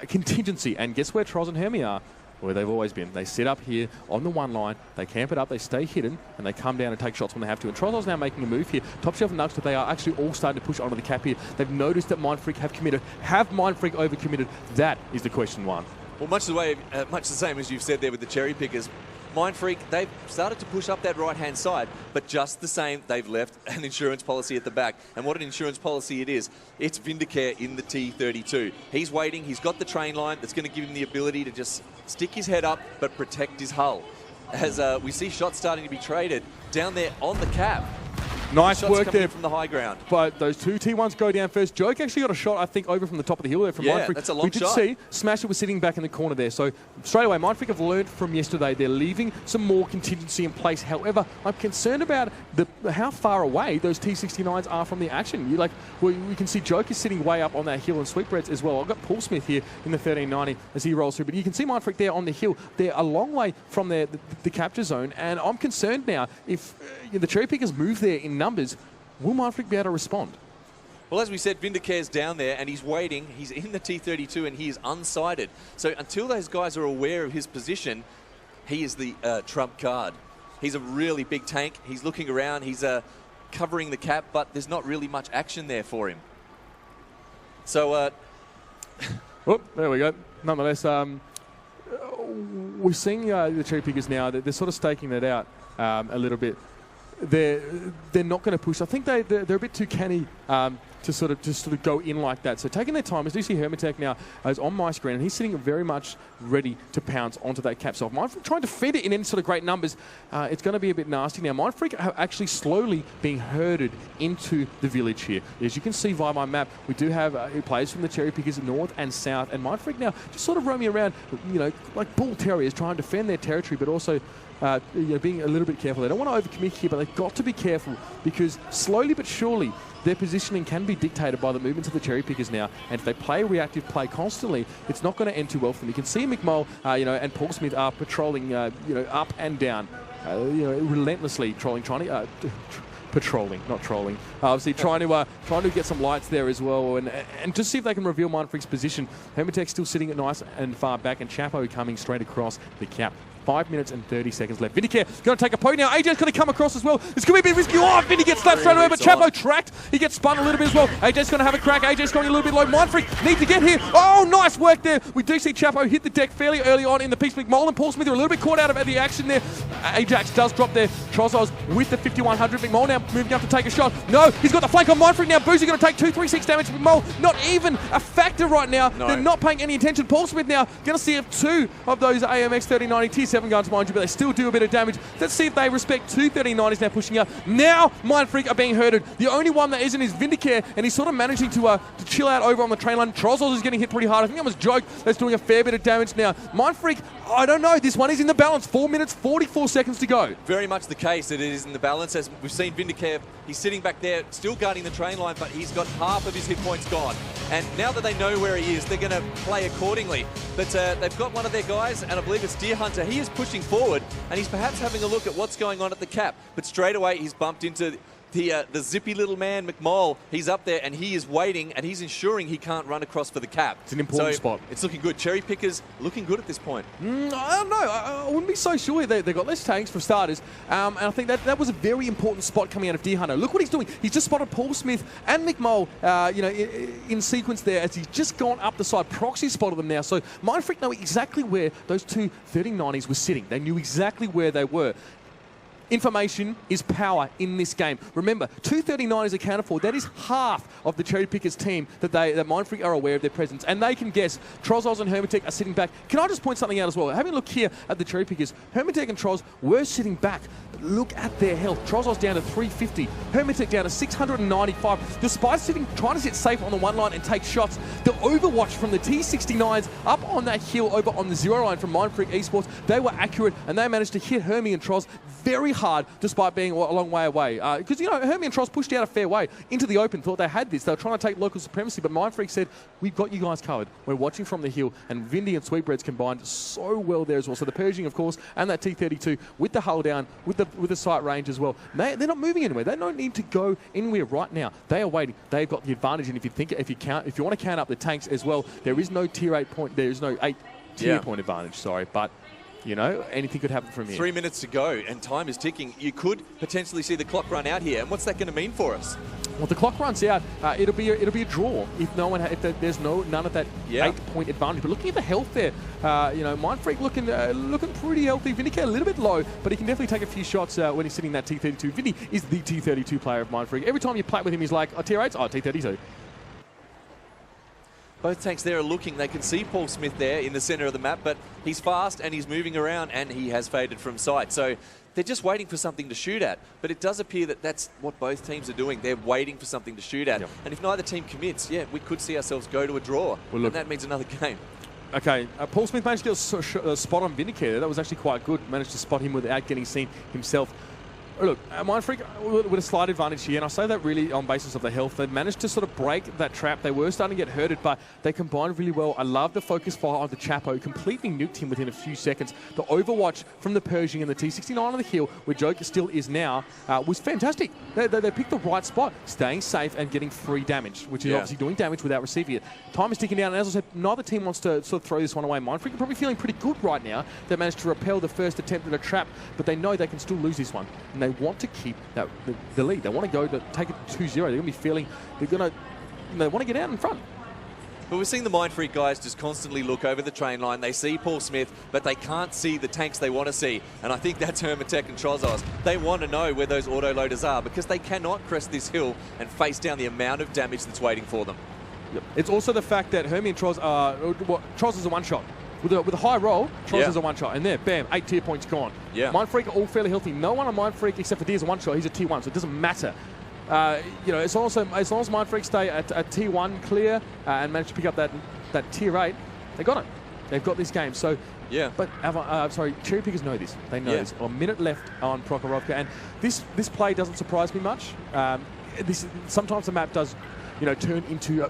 contingency, and guess where Troz and Hermie are? Where they've always been. They sit up here on the one line, they camp it up, they stay hidden, and they come down and take shots when they have to. And Troz's now making a move here. Top shelf and Nugs, but they are actually all starting to push onto the cap here. They've noticed that MindFreak have committed. Have MindFreak overcommitted? That is the question one. Well, much the same as you've said there with the cherry pickers. MindFreak, they've started to push up that right-hand side, but just the same, they've left an insurance policy at the back. And what an insurance policy it is. It's Vindicare in the T32. He's waiting. He's got the train line that's going to give him the ability to just stick his head up but protect his hull. As we see shots starting to be traded down there on the cap. Nice shots work there from the high ground. But those two T1s go down first. Joke actually got a shot, I think, over from the top of the hill there from MindFreak. That's a long shot. We did see Smasher was sitting back in the corner there. So straight away, MindFreak have learned from yesterday. They're leaving some more contingency in place. However, I'm concerned about how far away those T69s are from the action. We can see Joke is sitting way up on that hill, and Sweetbreads as well. I've got Paul Smith here in the 1390 as he rolls through. But you can see MindFreak there on the hill. They're a long way from the capture zone. And I'm concerned now if the cherry pickers move there in numbers, will MindFreak be able to respond? Well, as we said, Vindicare's down there and he's waiting. He's in the T32 and he is unsighted. So until those guys are aware of his position, he is the trump card. He's a really big tank. He's looking around. He's covering the cap, but there's not really much action there for him. So, oh, there we go. Nonetheless, we're seeing the cherry pickers now. They're sort of staking that out a little bit. They're not going to push. I think they're a bit too canny to sort of go in like that. So taking their time, as you see Hermitech now is on my screen, and he's sitting very much ready to pounce onto that cap. So if MindFreak trying to feed it in any sort of great numbers, it's going to be a bit nasty. Now MindFreak are actually slowly being herded into the village here. As you can see via my map, we do have players from the cherry pickers north and south, and MindFreak now just sort of roaming around, like bull terriers, trying to defend their territory, but also being a little bit careful. They don't want to overcommit here, but they've got to be careful because slowly but surely their positioning can be dictated by the movements of the cherry pickers now. And if they play reactive play constantly, it's not going to end too well for them. You can see McMull, and Paul Smith are patrolling, up and down, relentlessly patrolling, not trolling. Obviously, trying to get some lights there as well, and just see if they can reveal MindFreak's position. Hermitech still sitting at nice and far back, and Chapo coming straight across the cap. 5 minutes and 30 seconds left. Vindicare going to take a poke now. AJ's going to come across as well. It's going to be a bit risky. Oh, Vindy gets slapped straight away, but Chapo tracked. He gets spun a little bit as well. AJ's going to have a crack. AJ's going a little bit low. MindFreak need to get here. Oh, nice work there. We do see Chapo hit the deck fairly early on in the piece. McMull and Paul Smith are a little bit caught out of the action there. Ajax does drop there. Trozos with the 5100. McMull now moving up to take a shot. No, he's got the flank on MindFreak now. Boozy going to take 236 damage. McMull not even a factor right now. No. They're not paying any attention. Paul Smith now going to see two of those AMX 3090 Tier 7 guns, mind you, but they still do a bit of damage. Let's see if they respect 239s now pushing up. Now MindFreak are being herded. The only one that isn't is Vindicare, and he's sort of managing to chill out over on the train line. Trozos is getting hit pretty hard. I think that was Joke that's doing a fair bit of damage now. MindFreak, I don't know. This one is in the balance. 4 minutes, 44 seconds to go. Very much the case that it is in the balance. As we've seen Vindicare, he's sitting back there still guarding the train line, but he's got half of his hit points gone. And now that they know where he is, they're going to play accordingly. But they've got one of their guys, and I believe it's Deer Hunter. He is pushing forward, and he's perhaps having a look at what's going on at the cap. But straight away, he's bumped into The zippy little man, McMole, he's up there and he is waiting and he's ensuring he can't run across for the cap. It's an important spot. It's looking good. Cherry Pickers looking good at this point. I don't know. I wouldn't be so sure. They got less tanks for starters. And I think that was a very important spot coming out of Deer Hunter. Look what he's doing. He's just spotted Paul Smith and McMole in sequence there as he's just gone up the side. Proxy spotted them now. So MindFreak know exactly where those two 3090s were sitting. They knew exactly where they were. Information is power in this game. Remember, 239 is accounted for. That is half of the Cherry Pickers team that MindFreak are aware of their presence. And they can guess Trozos and Hermitech are sitting back. Can I just point something out as well? Having a look here at the Cherry Pickers, Hermitech and Troz were sitting back. Look at their health. Trozos down to 350. Hermitech down to 695. Despite trying to sit safe on the one line and take shots, the overwatch from the T69s up on that hill over on the zero line from MindFreak eSports, they were accurate and they managed to hit Hermie and Troz very hard despite being a long way away. Because, Hermie and Troz pushed out a fair way into the open, thought they had this. They were trying to take local supremacy, but MindFreak said, we've got you guys covered. We're watching from the hill, and Vindy and Sweetbreads combined so well there as well. So the Pershing, of course, and that T32 with the hull down, with the sight range as well. They're not moving anywhere. They don't need to go anywhere right now. They are waiting. They've got the advantage, and if you want to count up the tanks as well, there is no tier 8 point. There is no 8 tier point advantage. Sorry, but. Anything could happen from here. 3 minutes to go, and time is ticking. You could potentially see the clock run out here, and what's that going to mean for us? Well, the clock runs out. It'll be a draw if there's none of that 8-point advantage. But looking at the health there, MindFreak looking pretty healthy. Vindicator a little bit low, but he can definitely take a few shots when he's sitting that T32. Vindy is the T32 player of MindFreak. Every time you play with him, he's like, tier 8s, T32. Both tanks there are looking. They can see Paul Smith there in the center of the map, but he's fast and he's moving around and he has faded from sight. So they're just waiting for something to shoot at. But it does appear that that's what both teams are doing. They're waiting for something to shoot at. Yep. And if neither team commits, we could see ourselves go to a draw. Well, look, and that means another game. Okay, Paul Smith managed to get a spot on Vindicator. That was actually quite good. Managed to spot him without getting seen himself. Look, MindFreak with a slight advantage here, and I say that really on basis of the health. They managed to sort of break that trap. They were starting to get hurted, but they combined really well. I love the focus fire on the Chapo. Completely nuked him within a few seconds. The overwatch from the Pershing and the T69 on the hill, where Joker still is now, was fantastic. They picked the right spot, staying safe and getting free damage, which is obviously doing damage without receiving it. Time is ticking down, and as I said, neither team wants to sort of throw this one away. MindFreak are probably feeling pretty good right now. They managed to repel the first attempt at a trap, but they know they can still lose this one, and they want to keep the lead. They want to go to take it to 2-0. They're going to be feeling they want to get out in front. But we're seeing the MindFreak guys just constantly look over the train line. They see Paul Smith, but they can't see the tanks they want to see. And I think that's Hermitech and Trozos. They want to know where those auto-loaders are because they cannot crest this hill and face down the amount of damage that's waiting for them. Yep. It's also the fact that Hermie and Troz are... Troz is a one-shot. With a high roll, Troz is a one-shot. And there, bam, 8 tier points gone. Yeah. MindFreak are all fairly healthy. No one on MindFreak except for Deer's a one-shot. He's a tier 1, so it doesn't matter. As long as MindFreak stay at T1 clear and manage to pick up that tier 8, they got it. They've got this game. So but Cherry Pickers know this. They know this. A minute left on Prokhorovka, and this play doesn't surprise me much. Sometimes the map does. Turn into a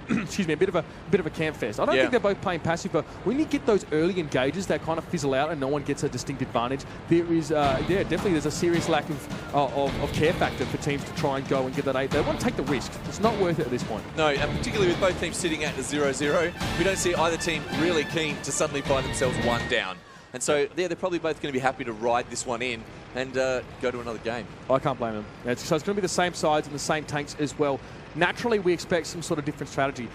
bit of a camp fest. I don't think they're both playing passive, but when you get those early engages that kind of fizzle out and no one gets a distinct advantage, there is definitely there's a serious lack of care factor for teams to try and go and get that 8. They want to take the risk. It's not worth it at this point. No, and particularly with both teams sitting at the 0-0, we don't see either team really keen to suddenly find themselves one down. And so they're probably both going to be happy to ride this one in and go to another game. I can't blame them. So it's going to be the same sides and the same tanks as well. Naturally, we expect some sort of different strategy.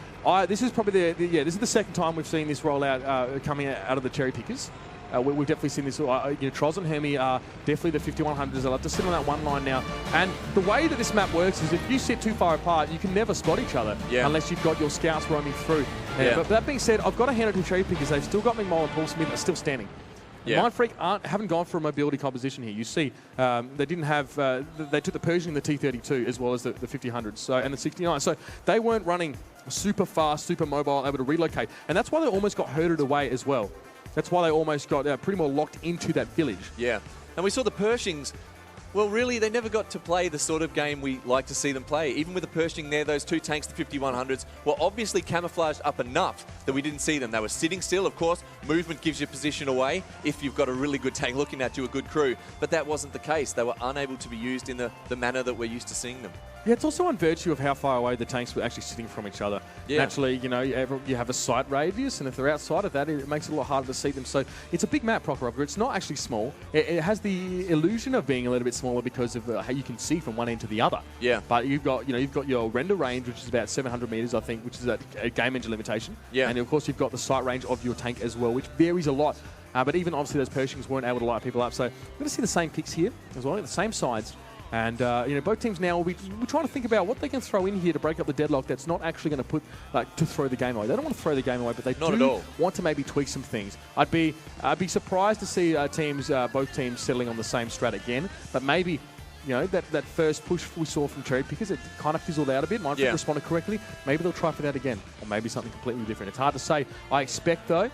This is probably this is the second time we've seen this rollout coming out of the Cherry Pickers. We've definitely seen this. Troz and Hermie are definitely the 5100s. They'll have to sit on that one line now. And the way that this map works is if you sit too far apart, you can never spot each other unless you've got your scouts roaming through. But that being said, I've got to hand it to Cherry Pickers. They've still got McMullen and Paul Smith are still standing. MindFreak haven't gone for a mobility composition here. You see, they didn't have. They took the Pershing and the T32 as well as the 5000s, and the 69. So they weren't running super fast, super mobile, able to relocate, and that's why they almost got herded away as well. That's why they almost got pretty more locked into that village. Yeah, and we saw the Pershings Well, really, they never got to play the sort of game we like to see them play. Even with the Pershing there, those 2 tanks, the 5100s, were obviously camouflaged up enough that we didn't see them. They were sitting still, of course. Movement gives your position away if you've got a really good tank looking at you, a good crew. But that wasn't the case. They were unable to be used in the manner that we're used to seeing them. Yeah, it's also on virtue of how far away the tanks were actually sitting from each other. Yeah. Naturally, you know, you have a sight radius, and if they're outside of that, it makes it a lot harder to see them. So it's a big map, Prokhorovka. It's not actually small. It has the illusion of being a little bit smaller because of how you can see from one end to the other. Yeah. But you've got your render range, which is about 700 meters, I think, which is a game engine limitation. Yeah. And of course, you've got the sight range of your tank as well, which varies a lot. But even obviously, those Pershings weren't able to light people up. So we're going to see the same picks here as well, the same sides. And, both teams now will be trying to think about what they can throw in here to break up the deadlock that's not actually going to put, to throw the game away. They don't want to throw the game away, but they do want to maybe tweak some things. I'd be surprised to see both teams settling on the same strat again, but maybe, that first push we saw from Cherry Pickers, it kind of fizzled out a bit. MindFreak responded correctly. Maybe they'll try for that again, or maybe something completely different. It's hard to say. I expect, though,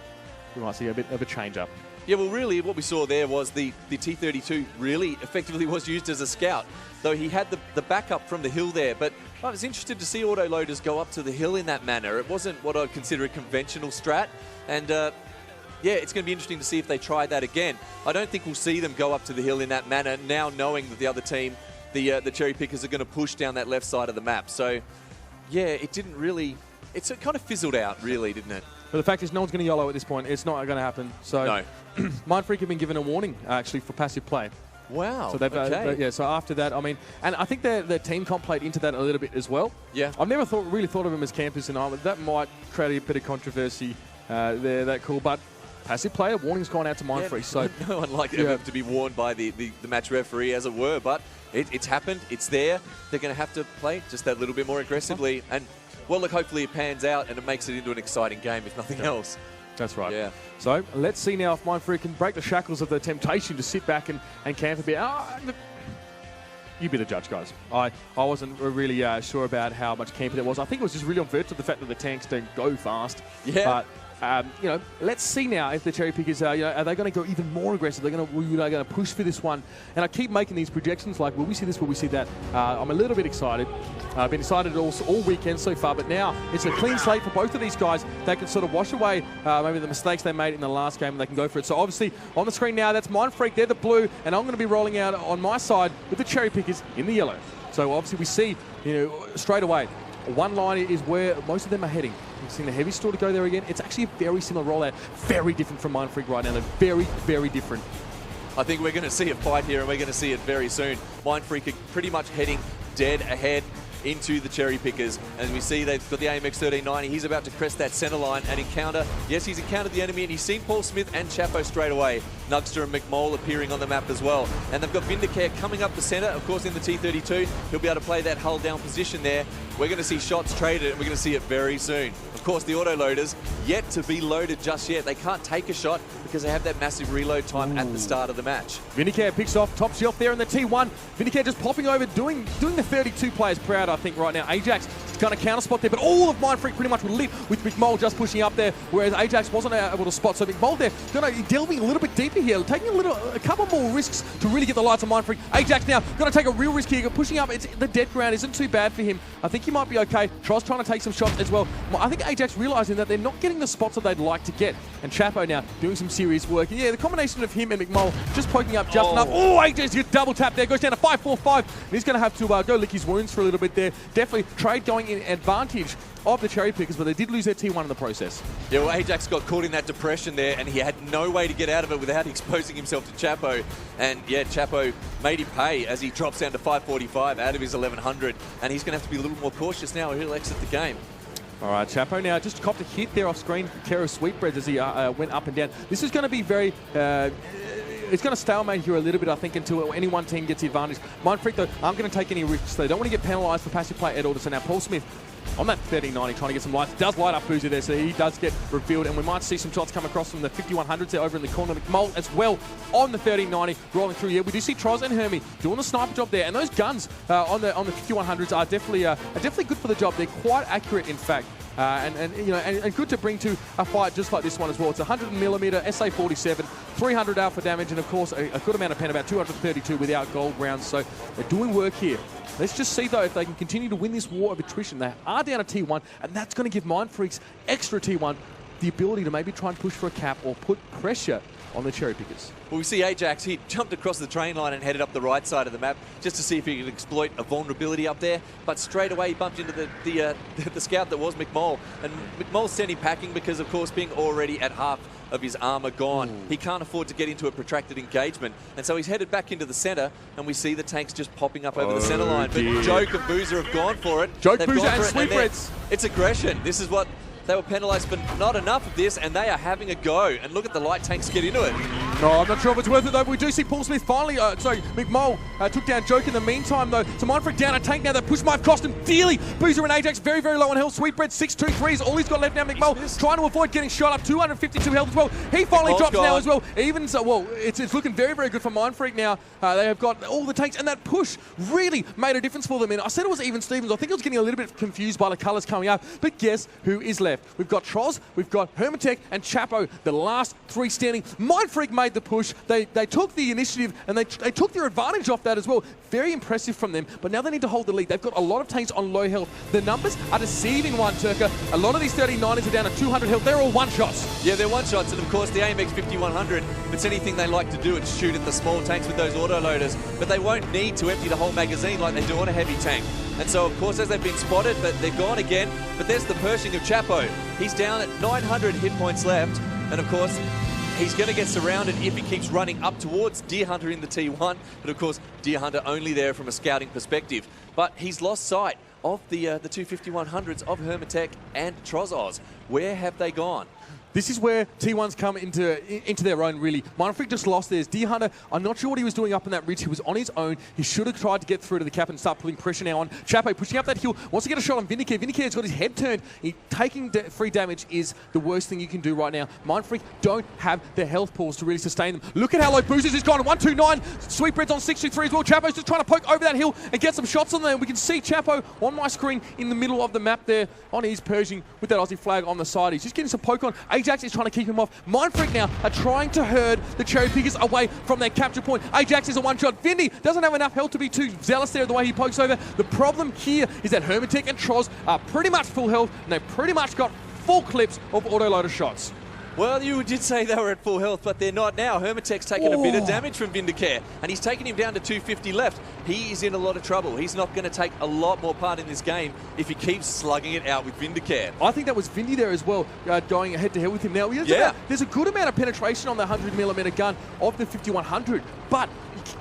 we might see a bit of a change-up. Yeah, well, really, what we saw there was the T-32 really effectively was used as a scout, though he had the backup from the hill there. But I was interested to see autoloaders go up to the hill in that manner. It wasn't what I'd consider a conventional strat. And, it's going to be interesting to see if they try that again. I don't think we'll see them go up to the hill in that manner, now knowing that the other team, the Cherry Pickers, are going to push down that left side of the map. So, yeah, it didn't really... It kind of fizzled out, really, didn't it? But the fact is, no one's going to YOLO at this point. It's not going to happen. So, no. MindFreak have been given a warning, actually, for passive play. Wow. So they've, so after that, I mean, and I think their team comp played into that a little bit as well. Yeah. I've never really thought of them as campers, and that might create a bit of controversy there. That cool, but passive player warning's gone out to MindFreak. So no one liked ever to be warned by the match referee, as it were, but it's happened. It's there. They're going to have to play just that little bit more aggressively, and well, look, hopefully it pans out and it makes it into an exciting game, if nothing else. That's right. Yeah. So let's see now if MindFreak can break the shackles of the temptation to sit back and camp a bit. You be the judge, guys. I wasn't really sure about how much camp there was. I think it was just really on virtue of the fact that the tanks don't go fast. Yeah. But let's see now if the Cherry Pickers are they going to go even more aggressive? They're going to push for this one. And I keep making these projections like, will we see this? Will we see that? I'm a little bit excited. I've been excited all weekend so far, but now it's a clean slate for both of these guys. They can sort of wash away maybe the mistakes they made in the last game, and they can go for it. So obviously on the screen now, that's MindFreak. They're the blue, and I'm going to be rolling out on my side with the Cherry Pickers in the yellow. So obviously we see, straight away, one line is where most of them are heading. We've seen the heavy store to go there again. It's actually a very similar rollout. Very different from MindFreak right now. They're very, very different. I think we're going to see a fight here, and we're going to see it very soon. MindFreak are pretty much heading dead ahead into the Cherry Pickers. As we see, they've got the AMX 1390. He's about to crest that center line and encounter. Yes, he's encountered the enemy, and he's seen Paul Smith and Chapo straight away. Nugster and McMole appearing on the map as well. And they've got Vindicare coming up the center, of course, in the T-32. He'll be able to play that hull down position there. We're going to see shots traded, and we're going to see it very soon. Of course, the autoloaders yet to be loaded just yet. They can't take a shot because they have that massive reload time at the start of the match. Vindicare picks off top shelf there in the T1. Vindicare just popping over, doing the 32 players proud, I think, right now. Ajax kind of counter spot there, but all of MindFreak pretty much were lit with McMole just pushing up there, whereas Ajax wasn't able to spot. So McMole there, delving a little bit deeper here, taking a couple more risks to really get the lights on MindFreak. Ajax now going to take a real risk here, pushing up. The dead ground isn't too bad for him. I think he might be okay. Troz trying to take some shots as well. I think Ajax realizing that they're not getting the spots that they'd like to get. And Chapo now doing some serious work. Yeah, the combination of him and McMole just poking up just enough. Oh, Ajax gets double tap there, goes down to 5-4-5. And he's going to have to go lick his wounds for a little bit there. Definitely trade going in advantage of the Cherry Pickers, but they did lose their T1 in the process. Yeah, well, Ajax got caught in that depression there, and he had no way to get out of it without exposing himself to Chapo. And yeah, Chapo made him pay as he drops down to 545 out of his 1100, and he's going to have to be a little more cautious now, or he'll exit the game. All right, Chapo now just copped a hit there off screen from Kero Sweetbreads as he went up and down. This is going to be very... it's going to stalemate here a little bit, I think, until any one team gets the advantage. MindFreak, though, aren't going to take any risks. They don't want to get penalised for passive play at all. So now Paul Smith on that 1390 trying to get some lights. Does light up Boozer there, so he does get revealed. And we might see some shots come across from the 5100s there over in the corner. McMole as well on the 1390 rolling through here. We do see Troz and Hermie doing the sniper job there. And those guns on the 5100s are definitely good for the job. They're quite accurate, in fact. And good to bring to a fight just like this one as well. It's 100mm SA-47, 300 alpha damage, and of course a good amount of pen, about 232 without gold rounds. So they're doing work here. Let's just see, though, if they can continue to win this war of attrition. They are down at T1, and that's going to give MindFreak's extra T1 the ability to maybe try and push for a cap or put pressure on the cherry pickers. Well, we see Ajax, he jumped across the train line and headed up the right side of the map just to see if he could exploit a vulnerability up there. But straight away he bumped into the scout that was McMole. And McMole sent him packing because, of course, being already at half of his armor gone, he can't afford to get into a protracted engagement. And so he's headed back into the center, and we see the tanks just popping up over the center line. But Joke and Boozer have gone for it. Joke, Boozer, and Sweetbreads. It's aggression. This is what they were penalised for, not enough of this, and they are having a go. And look at the light tanks get into it. No, I'm not sure if it's worth it, though. We do see Paul Smith finally, McMole took down Joke in the meantime, though. So MindFreak down a tank now. That push might have cost him dearly. Boozer and Ajax very, very low on health. Sweetbread 6-2-3 is all he's got left now. McMole trying to avoid getting shot up. 252 health as well. He finally drops now as well. Even so, well, it's looking very, very good for MindFreak now. They have got all the tanks, and that push really made a difference for them. And I said it was even Stevens. I think I was getting a little bit confused by the colours coming up. But guess who is left? We've got Troz, we've got Hermitech, and Chapo, the last three standing. MindFreak made the push. They took the initiative, and they took their advantage off that as well. Very impressive from them, but now they need to hold the lead. They've got a lot of tanks on low health. The numbers are deceiving one, Turka. A lot of these 39ers are down at 200 health. They're all one-shots. Yeah, they're one-shots, and of course the AMX 5100, if it's anything they like to do, it's shoot at the small tanks with those auto-loaders, but they won't need to empty the whole magazine like they do on a heavy tank. And so, of course, as they've been spotted, but they're gone again. But there's the Pershing of Chapo. He's down at 900 hit points left, and of course, he's going to get surrounded if he keeps running up towards Deer Hunter in the T1. But of course, Deer Hunter only there from a scouting perspective. But he's lost sight of the two 5100s of Hermitech and Trozos. Where have they gone? This is where T1's come into their own, really. MindFreak just lost theirs. Deer Hunter, I'm not sure what he was doing up in that ridge. He was on his own. He should have tried to get through to the cap and start putting pressure now on Chapo, pushing up that hill. Wants to get a shot on Vindicare. Vindicare's got his head turned. Taking free damage is the worst thing you can do right now. MindFreak don't have the health pools to really sustain them. Look at how low Boozers is gone. 129. Sweetbread's on 623 as well. Chapo's just trying to poke over that hill and get some shots on there. We can see Chapo on my screen in the middle of the map there on his Pershing with that Aussie flag on the side. He's just getting some poke on. Ajax is trying to keep him off. MindFreak now are trying to herd the cherry pickers away from their capture point. Ajax is a one-shot. Vindy doesn't have enough health to be too zealous there the way he pokes over. The problem here is that Hermitech and Troz are pretty much full health, and they've pretty much got full clips of autoloader shots. Well, you did say they were at full health, but they're not now. Hermitech's taken a bit of damage from Vindicare, and he's taken him down to 250 left. He is in a lot of trouble. He's not going to take a lot more part in this game if he keeps slugging it out with Vindicare. I think that was Vindy there as well, going head-to-head with him. Now, there's a good amount of penetration on the 100mm gun of the 5100, but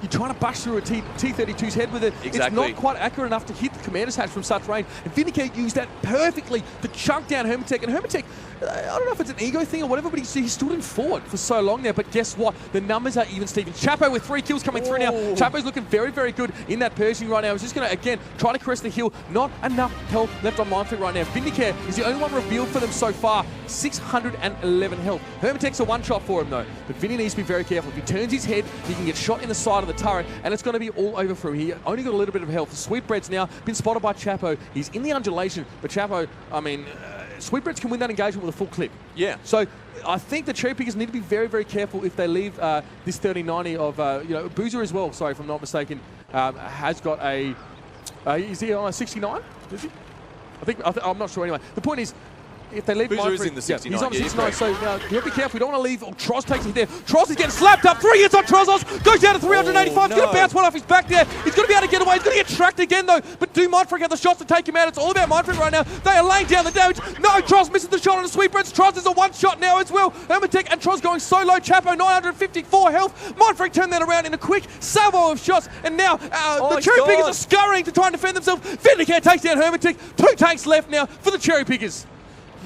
you're trying to bash through a T-32's head with it. Exactly. It's not quite accurate enough to hit the commander's hatch from such range. And Vindicare used that perfectly to chunk down Hermitech. And Hermitech, I don't know if it's an ego thing or whatever, but he stood in forward for so long there. But guess what? The numbers are even, Steven. Chapo with 3 kills coming through now. Chapo's looking very, very good in that Pershing right now. He's just going to, again, try to crest the hill. Not enough health left on MindFreak right now. Vindicare is the only one revealed for them so far. 611 health. Hermitech's a one-shot for him, though. But Vinny needs to be very careful. If he turns his head, he can get shot in the side of the turret, and it's going to be all over for him. He only got a little bit of health. Sweetbread's now been spotted by Chapo. He's in the undulation, but Chapo, Sweetbreads can win that engagement with a full clip. Yeah. So I think the cherry pickers need to be very, very careful if they leave this 3090 of, Boozer as well, sorry if I'm not mistaken, has got a, is he on a 69? Is he? I'm not sure anyway. The point is, if they leave Boozer MindFreak, is in the 69. He's on the 69, so you have to be careful. You don't want to leave. Troz takes it there. Troz is getting slapped up. 3 hits on Trozos. Goes down to 385. He's going to bounce one off his back there. He's going to be able to get away. He's going to get tracked again, though. But do MindFreak have the shots to take him out? It's all about MindFreak right now. They are laying down the damage. No, Troz misses the shot on the Sweetbreads. Troz is a one-shot now as well. Hermitech and Troz going so low. Chapo, 954 health. MindFreak turned that around in a quick salvo of shots. And now the cherry pickers are scurrying to try and defend themselves. Vindicare takes down Hermitech. 2 tanks left now for the cherry pickers.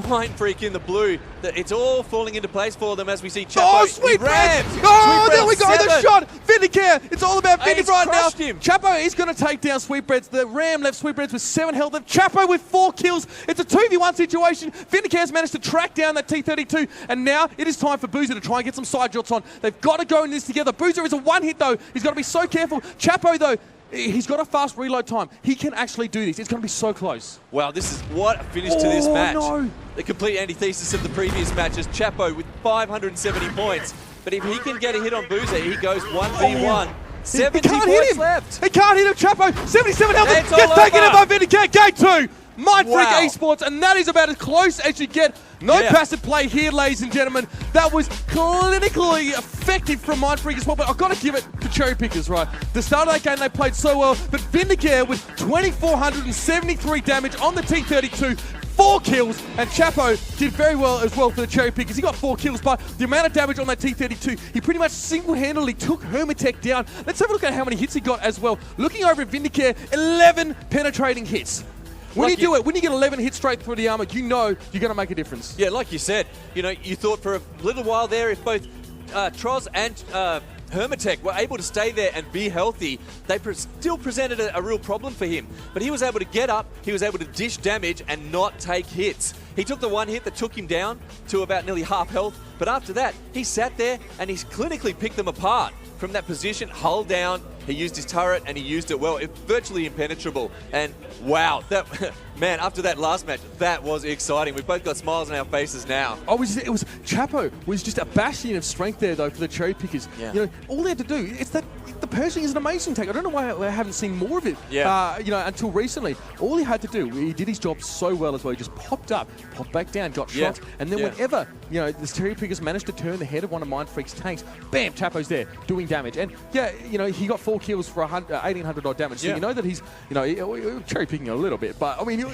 MindFreak in the blue. It's all falling into place for them as we see Chapo. Oh, Sweetbread! Oh, there we go, the shot! Vindicare! It's all about Vindy right now. Chapo is going to take down Sweetbreads. The Ram left Sweetbreads with 7 health. Chapo with 4 kills. It's a 2v1 situation. Vindicare's managed to track down that T-32, and now it is time for Boozer to try and get some side shots on. They've got to go in this together. Boozer is a one-hit, though. He's got to be so careful. Chapo, though, He's got a fast reload time. He can actually do this. It's going to be so close. Wow, this is what a finish to this match. No. The complete antithesis of the previous matches. Chapo with 570 points. But if he can get a hit on Boozer, he goes 1v1. 70 points left. He can't hit him. Chapo, 77 health. It's Gets all taken over. in by Vindicare. Game 2. MindFreak Wow. eSports, and that is about as close as you get. No passive play here, ladies and gentlemen. That was clinically effective from MindFreak as well, but I've got to give it to Cherry Pickers, right? The start of that game, they played so well, but Vindicare with 2,473 damage on the T32, 4 kills, and Chapo did very well as well for the Cherry Pickers. He got 4 kills, but the amount of damage on that T32, he pretty much single-handedly took Hermitech down. Let's have a look at how many hits he got as well. Looking over at Vindicare, 11 penetrating hits. When you do it, when you get 11 hits straight through the armor, you know you're going to make a difference. Yeah, like you said, you know, you thought for a little while there if both Troz and Hermitech were able to stay there and be healthy, they still presented a real problem for him. But he was able to get up, he was able to dish damage and not take hits. He took the one hit that took him down to about nearly half health, but after that, he sat there and he's clinically picked them apart. From that position, hull down, he used his turret and he used it well. It's virtually impenetrable. And wow, that man, after that last match, that was exciting. We've both got smiles on our faces now. It was Chapo was just a bastion of strength there though for the Cherry Pickers. Yeah. You know, all they had to do, it's that the Pershing is an amazing take. I don't know why I haven't seen more of it. Yeah. You know, until recently. All he had to do, he did his job so well as well. He just popped up, popped back down, got shots, and then whenever you know the Cherry Pickers managed to turn the head of one of MindFreak's tanks, bam, Chapo's there doing damage. And yeah, you know, he got 4 kills for 1,800 odd damage. So you know that he's, you know, cherry picking a little bit, but I mean,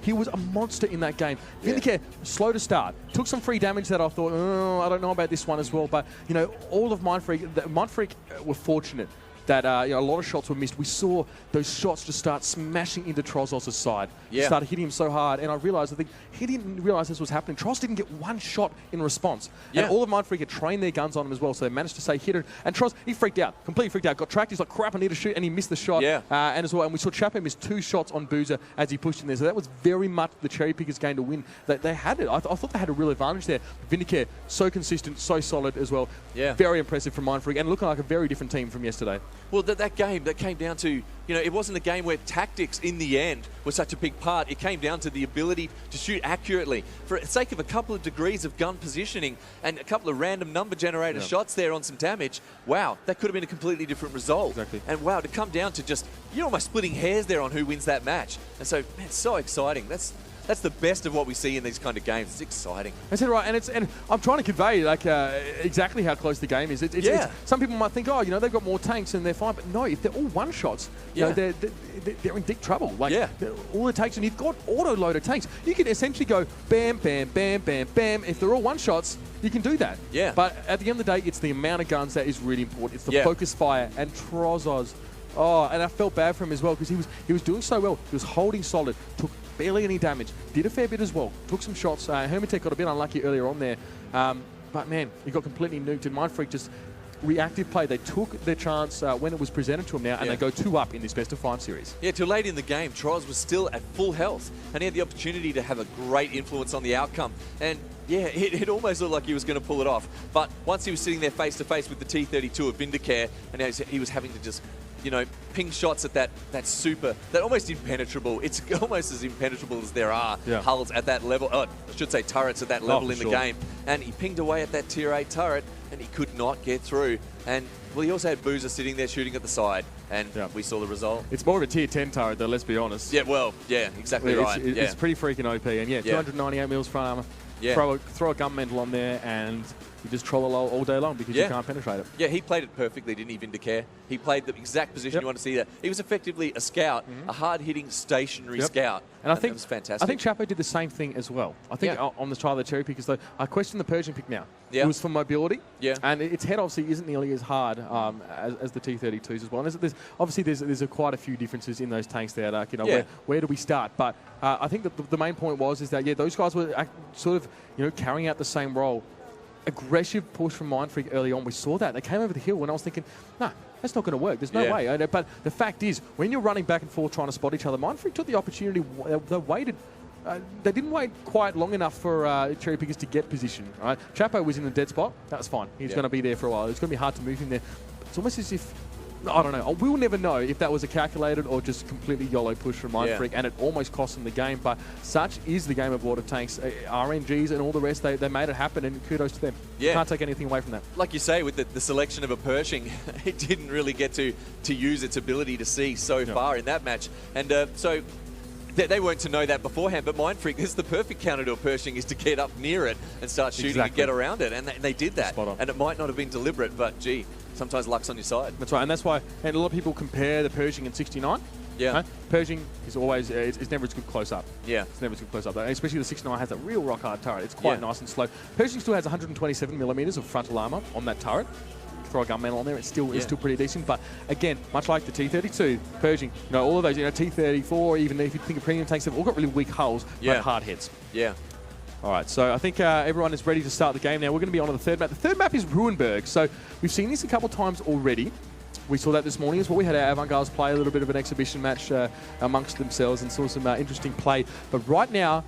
he was a monster in that game. Vindicare, slow to start, took some free damage that I thought, oh, I don't know about this one as well. But you know, all of MindFreak were fortunate that you know, a lot of shots were missed. We saw those shots just start smashing into Trozos' side. Started hitting him so hard, and I think he didn't realize this was happening. Troz didn't get one shot in response. And all of MindFreak had trained their guns on him as well, so they managed to say hit it. And Troz, he freaked out, completely freaked out. Got tracked, he's like, crap, I need to shoot, and he missed the shot. And as well, and we saw Chapo miss 2 shots on Boozer as he pushed in there. So that was very much the Cherry Pickers game to win. They had it. I thought they had a real advantage there. Vindicare, so consistent, so solid as well. Very impressive from MindFreak, and looking like a very different team from yesterday. Well, that game, that came down to, you know, it wasn't a game where tactics in the end was such a big part. It came down to the ability to shoot accurately. For the sake of a couple of degrees of gun positioning and a couple of random number generator shots there on some damage, wow, that could have been a completely different result. Exactly. And wow, to come down to just, you're almost splitting hairs there on who wins that match. And so, man, it's so exciting. That's the best of what we see in these kind of games. It's exciting. That's it, right? And I'm trying to convey like exactly how close the game is. It's, some people might think, oh, you know, they've got more tanks and they're fine, but no, if they're all one shots, you know, they're in deep trouble. Like all it takes, and you've got auto loader tanks, you can essentially go bam, bam, bam, bam, bam. If they're all one shots, you can do that. But at the end of the day, it's the amount of guns that is really important. It's the focus fire, and Trozos. Oh, and I felt bad for him as well because he was doing so well. He was holding solid, took barely any damage, did a fair bit as well, took some shots. Hermitech got a bit unlucky earlier on there, but man, he got completely nuked, and MindFreak just reactive play. They took their chance when it was presented to them now, and they go 2 up in this best of 5 series. Yeah, till late in the game, Troz was still at full health, and he had the opportunity to have a great influence on the outcome. And yeah, it almost looked like he was going to pull it off. But once he was sitting there face to face with the T32 of Vindicare, and he was having to just, you know, ping shots at that super, that almost impenetrable. It's almost as impenetrable as there are hulls at that level. Oh, I should say turrets at that level in the game. And he pinged away at that tier 8 turret, and he could not get through. And well, he also had Boozer sitting there shooting at the side, and we saw the result. It's more of a tier 10 turret, though. Let's be honest. Yeah, well, yeah, exactly right. It's pretty freaking OP, and 298 mils front armor. Throw a gun mantle on there, and you just troll all day long because you can't penetrate it. Yeah, he played it perfectly, didn't he, Vindicare? He played the exact position you want to see there. He was effectively a scout, a hard-hitting, stationary scout. And I think that was fantastic. I think Chapo did the same thing as well. I think on the trial of the Cherry Pickers, though, I question the Persian pick now. It was for mobility. And its head obviously isn't nearly as hard as the T32s as well. And there's quite a few differences in those tanks there. Like, you know, where do we start? But I think that the main point was that those guys were sort of, you know, carrying out the same role. Aggressive push from MindFreak early on. We saw that. They came over the hill when I was thinking, nah, that's not going to work. There's no way. But the fact is, when you're running back and forth trying to spot each other, MindFreak took the opportunity. They waited. They didn't wait quite long enough for Cherry Pickers to get position. Right? Chapo was in the dead spot. That was fine. He's going to be there for a while. It's going to be hard to move him there. It's almost as if I don't know. We'll never know if that was a calculated or just completely YOLO push from MindFreak, and it almost cost them the game. But such is the game of Water Tanks. RNGs and all the rest, they made it happen, and kudos to them. Yeah. Can't take anything away from that. Like you say, with the selection of a Pershing, it didn't really get to use its ability to see so far in that match. And so they weren't to know that beforehand, but MindFreak, this is the perfect counter to a Pershing, is to get up near it and start shooting and get around it. And they did that. Spot on. And it might not have been deliberate, but gee, sometimes luck's on your side. That's right, and that's why and a lot of people compare the Pershing and 69. Yeah. Pershing is always, it's never as good close up. Yeah. It's never as good close up. Especially the 69 has a real rock hard turret. It's quite nice and slow. Pershing still has 127 millimeters of frontal armor on that turret. Throw a gunmetal on there, it's still pretty decent. But again, much like the T-32, Pershing, all of those, T-34, even if you think of premium tanks, they've all got really weak hulls, but hard heads. Yeah. All right, so I think everyone is ready to start the game now. We're going to be on to the third map. The third map is Ruinberg. So we've seen this a couple of times already. We saw that this morning as well. We had our Avant-Gardes play a little bit of an exhibition match amongst themselves and saw some interesting play. But right now,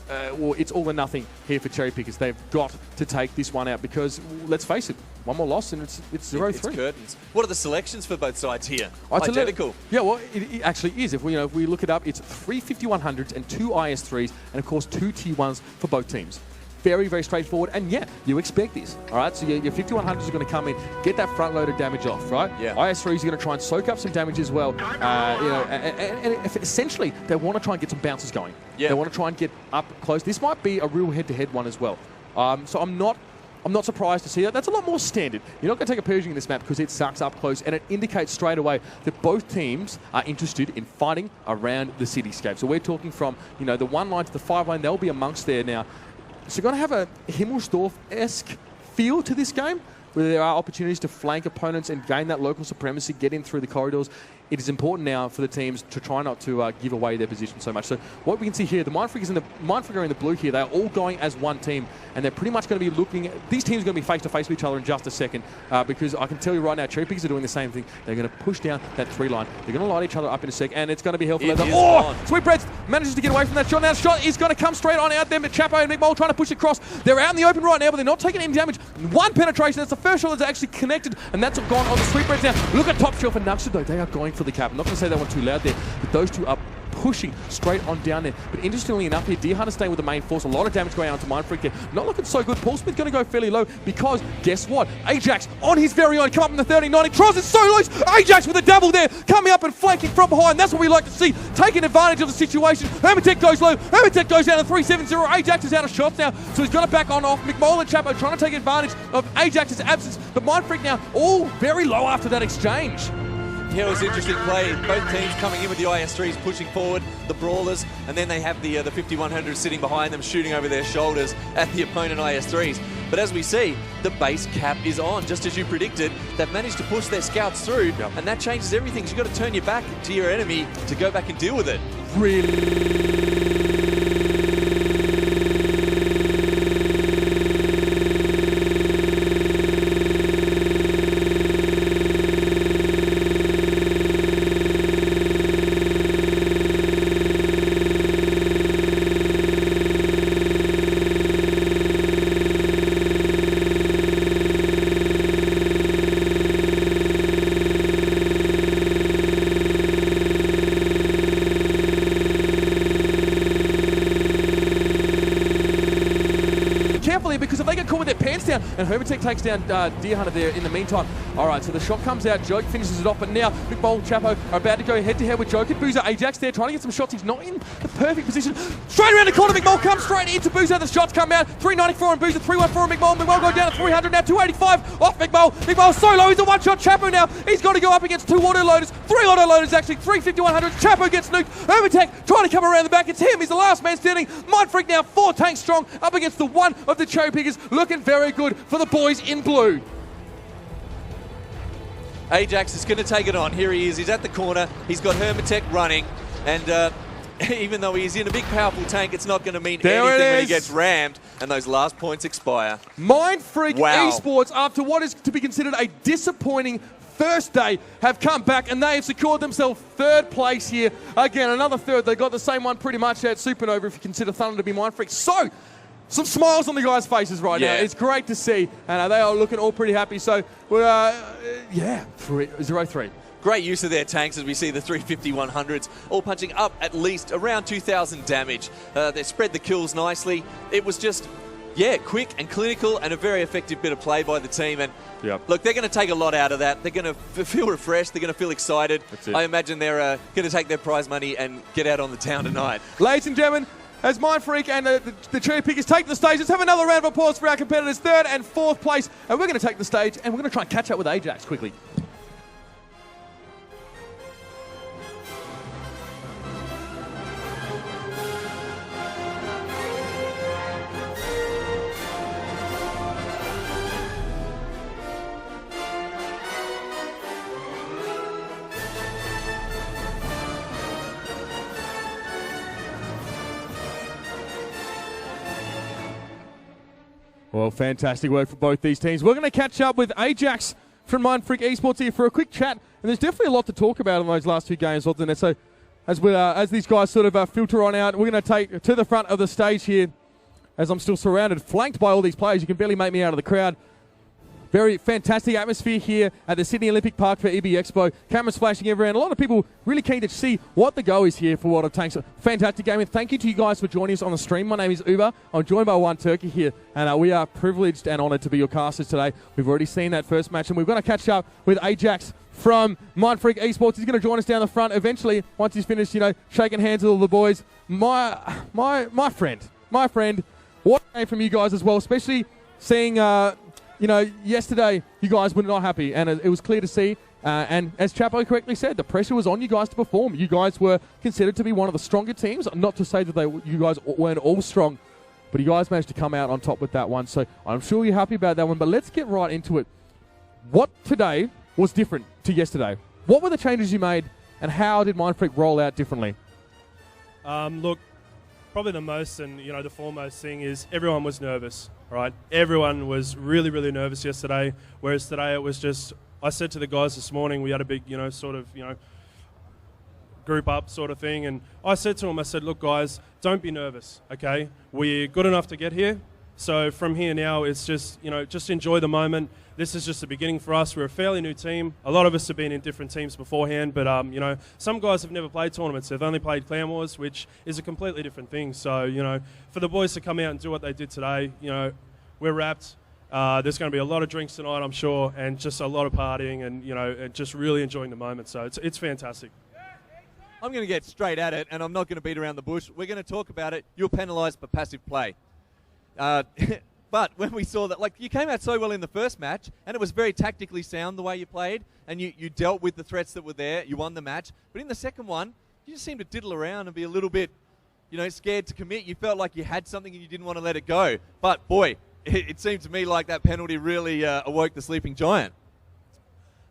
it's all or nothing here for Cherry Pickers. They've got to take this one out because, let's face it, one more loss and it's 0-3. It's curtains. What are the selections for both sides here? Identical. Yeah, well, it actually is. If we look it up, it's 3 5100s and 2 IS3s and, of course, 2 T1s for both teams. Very, very straightforward. And, yeah, you expect this. All right, so your 5100s are going to come in, get that front-loaded damage off, right? Yeah. IS3s are going to try and soak up some damage as well. And essentially, they want to try and get some bounces going. Yeah. They want to try and get up close. This might be a real head-to-head one as well. So I'm not surprised to see that. That's a lot more standard. You're not going to take a Pershing in this map because it sucks up close, and it indicates straight away that both teams are interested in fighting around the cityscape. So we're talking from, the 1 line to the 5 line. They'll be amongst there now. So you're going to have a Himmelsdorf-esque feel to this game, where there are opportunities to flank opponents and gain that local supremacy, get in through the corridors. It is important now for the teams to try not to give away their position so much. So what we can see here, the MindFreak are in the blue here. They're all going as one team, and they're pretty much going to be looking. These teams are going to be face-to-face with each other in just a second, because I can tell you right now, Cherry Pickers are doing the same thing. They're going to push down that 3 line. They're going to light each other up in a sec, and it's going to be hell for them. Oh! Sweetbreads manages to get away from that shot. Now the shot is going to come straight on out there, but Chapo and McMole trying to push across. They're out in the open right now, but they're not taking any damage. 1 penetration. That's the first shot that's actually connected, and that's gone on the Sweetbreads now. Look at top shelf and Nuxted, though. They are going for the cap. I'm not going to say that one too loud there, but those two are pushing straight on down there. But interestingly enough here, Deer Hunter staying with the main force. A lot of damage going on to MindFreak there. Not looking so good. Paul Smith going to go fairly low because, guess what? Ajax on his very own. Come up in the 30-90. Tries it so loose. Ajax with a double there. Coming up and flanking from behind. That's what we like to see. Taking advantage of the situation. Hermitech goes low. Hermitech goes down to 3-7-0. Ajax is out of shots now, so he's got to back on off. McMole and Chapo trying to take advantage of Ajax's absence. But MindFreak now all very low after that exchange. Yeah, it was interesting play. Both teams coming in with the IS3s pushing forward, the brawlers, and then they have the 5100s sitting behind them, shooting over their shoulders at the opponent IS3s. But as we see, the base cap is on, just as you predicted. They've managed to push their scouts through, and that changes everything. So you've got to turn your back to your enemy to go back and deal with it. Really? Because if they get caught with their pants down, and Hermitech takes down Deer Hunter there in the meantime. All right, so the shot comes out, Joke finishes it off, but now Big Bowl and Chapo are about to go head-to-head with Joke. Boozer, Ajax there, trying to get some shots. He's not in the perfect position. Straight around the corner, Big Bowl comes straight into Boozer. The shots come out, 394 on Boozer, 314 on Big Bowl. Big Bowl going down to 300 now, 285 off Big Bowl. Big Bowl so low, he's a one-shot. Chapo now, he's got to go up against 2 auto-loaders, 3 auto-loaders actually, 3 5100s. Chapo gets nuked. Hermitech trying to come around the back. It's him, he's the last man standing. MindFreak now 4 tanks strong up against the 1 of the Cherry Pickers. Looking very good for the boys in blue. Ajax is going to take it on. Here he is. He's at the corner. He's got Hermitech running. And even though he's in a big, powerful tank, it's not going to mean anything when he gets rammed and those last points expire. MindFreak eSports, after what is to be considered a disappointing first day, have come back and they have secured themselves 3rd place here. Again, another 3rd. They got the same one pretty much at Supernova if you consider Thunder to be MindFreak. So, some smiles on the guys' faces right now. It's great to see, and they are looking all pretty happy. So, we're, 0-3. Great use of their tanks as we see the 350-100s all punching up at least around 2,000 damage. They spread the kills nicely. It was just, yeah, quick and clinical and a very effective bit of play by the team. And look, they're going to take a lot out of that. They're going to feel refreshed. They're going to feel excited. I imagine they're going to take their prize money and get out on the town tonight. Ladies and gentlemen, as MindFreak and the Cherry Pickers take the stage, let's have another round of applause for our competitors, 3rd and 4th place. And we're going to take the stage and we're going to try and catch up with Ajax quickly. Well, fantastic work for both these teams. We're going to catch up with Ajax from MindFreak eSports here for a quick chat. And there's definitely a lot to talk about in those last 2 games, wasn't there? So as these guys sort of filter on out, we're going to take to the front of the stage here as I'm still surrounded, flanked by all these players. You can barely make me out of the crowd. Very fantastic atmosphere here at the Sydney Olympic Park for EB Expo. Cameras flashing everywhere, and a lot of people really keen to see what the go is here for World of Tanks. Fantastic game, and thank you to you guys for joining us on the stream. My name is Uber. I'm joined by One Turkey here, and we are privileged and honoured to be your casters today. We've already seen that first match, and we're going to catch up with Ajax from MindFreak eSports. He's going to join us down the front eventually once he's finished, shaking hands with all the boys. My friend, what a game from you guys as well, especially seeing... yesterday you guys were not happy, and it was clear to see. And as Chapo correctly said, the pressure was on you guys to perform. You guys were considered to be one of the stronger teams. Not to say that you guys weren't all strong, but you guys managed to come out on top with that one. So I'm sure you're happy about that one. But let's get right into it. What today was different to yesterday? What were the changes you made, and how did MindFreak roll out differently? Look, probably the most and the foremost thing is everyone was nervous. Right, everyone was really, really nervous yesterday. Whereas today it was just, I said to the guys this morning, we had a big, group up sort of thing, and I said to them, I said, look, guys, don't be nervous. Okay, we're good enough to get here. So from here now, it's just, just enjoy the moment. This is just the beginning for us. We're a fairly new team. A lot of us have been in different teams beforehand, but, some guys have never played tournaments. They've only played Clan Wars, which is a completely different thing. So, for the boys to come out and do what they did today, we're wrapped. There's going to be a lot of drinks tonight, I'm sure, and just a lot of partying and, and just really enjoying the moment. So it's fantastic. I'm going to get straight at it, and I'm not going to beat around the bush. We're going to talk about it. You're penalised for passive play. But when we saw that, you came out so well in the first match, and it was very tactically sound the way you played, and you dealt with the threats that were there. You won the match. But in the second one, you just seemed to diddle around and be a little bit, scared to commit. You felt like you had something and you didn't want to let it go. But, boy, it seemed to me like that penalty really awoke the sleeping giant.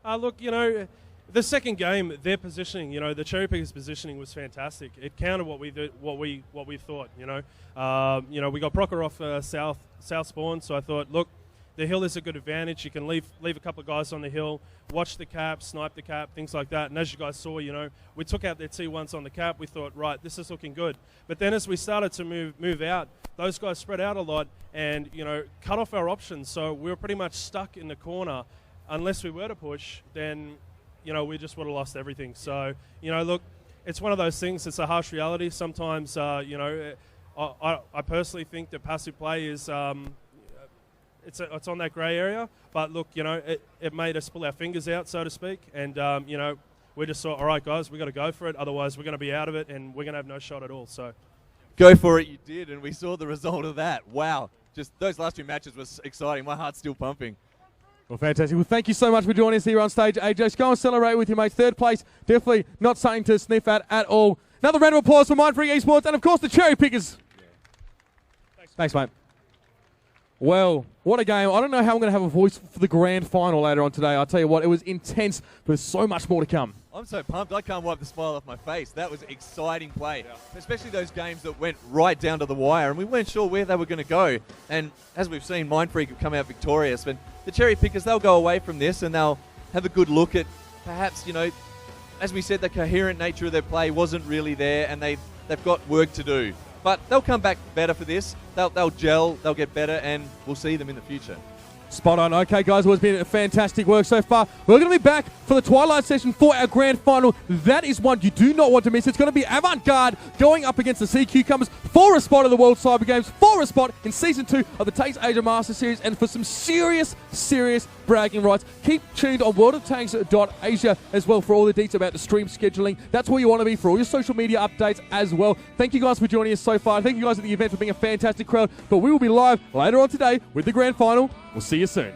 Look, the second game, their positioning, the Cherry Pickers' positioning was fantastic. It countered what we thought. We got Prokhorovka south spawn, so I thought, look, the hill is a good advantage. You can leave a couple of guys on the hill, watch the cap, snipe the cap, things like that. And as you guys saw, we took out their T1s on the cap. We thought, right, this is looking good. But then as we started to move out, those guys spread out a lot and cut off our options. So we were pretty much stuck in the corner. Unless we were to push, then we just would have lost everything. So, look, it's one of those things. It's a harsh reality. Sometimes, I personally think that passive play is, it's on that grey area. But look, it made us pull our fingers out, so to speak. And, we just thought, all right, guys, we got to go for it. Otherwise, we're going to be out of it, and we're going to have no shot at all. So, go for it, you did, and we saw the result of that. Wow, just those last 2 matches was exciting. My heart's still pumping. Well, fantastic. Well, thank you so much for joining us here on stage, AJ. Go and celebrate with your mates. 3rd place, definitely not something to sniff at all. Another round of applause for MindFreak eSports and, of course, the Cherry Pickers. Yeah. Thanks, mate. Well, what a game. I don't know how I'm going to have a voice for the grand final later on today. I'll tell you what, it was intense, but there's so much more to come. I'm so pumped. I can't wipe the smile off my face. That was exciting play, especially those games that went right down to the wire, and we weren't sure where they were going to go. And as we've seen, MindFreak have come out victorious. But the Cherry Pickers, they'll go away from this, and they'll have a good look at perhaps, as we said, the coherent nature of their play wasn't really there, and they've got work to do. But they'll come back better for this. They'll gel, they'll get better, and we'll see them in the future. Spot on. Okay, guys, well, it's been fantastic work so far. We're going to be back for the Twilight session for our grand final. That is one you do not want to miss. It's going to be Avant-Garde going up against the Sea Cucumbers for a spot of the World Cyber Games, for a spot in Season 2 of the Tanks Asia Master Series, and for some serious bragging rights. Keep tuned on worldoftanks.asia as well for all the details about the stream scheduling. That's where you want to be for all your social media updates as well. Thank you guys for joining us so far. Thank you guys at the event for being a fantastic crowd. But we will be live later on today with the grand final. We'll see you soon.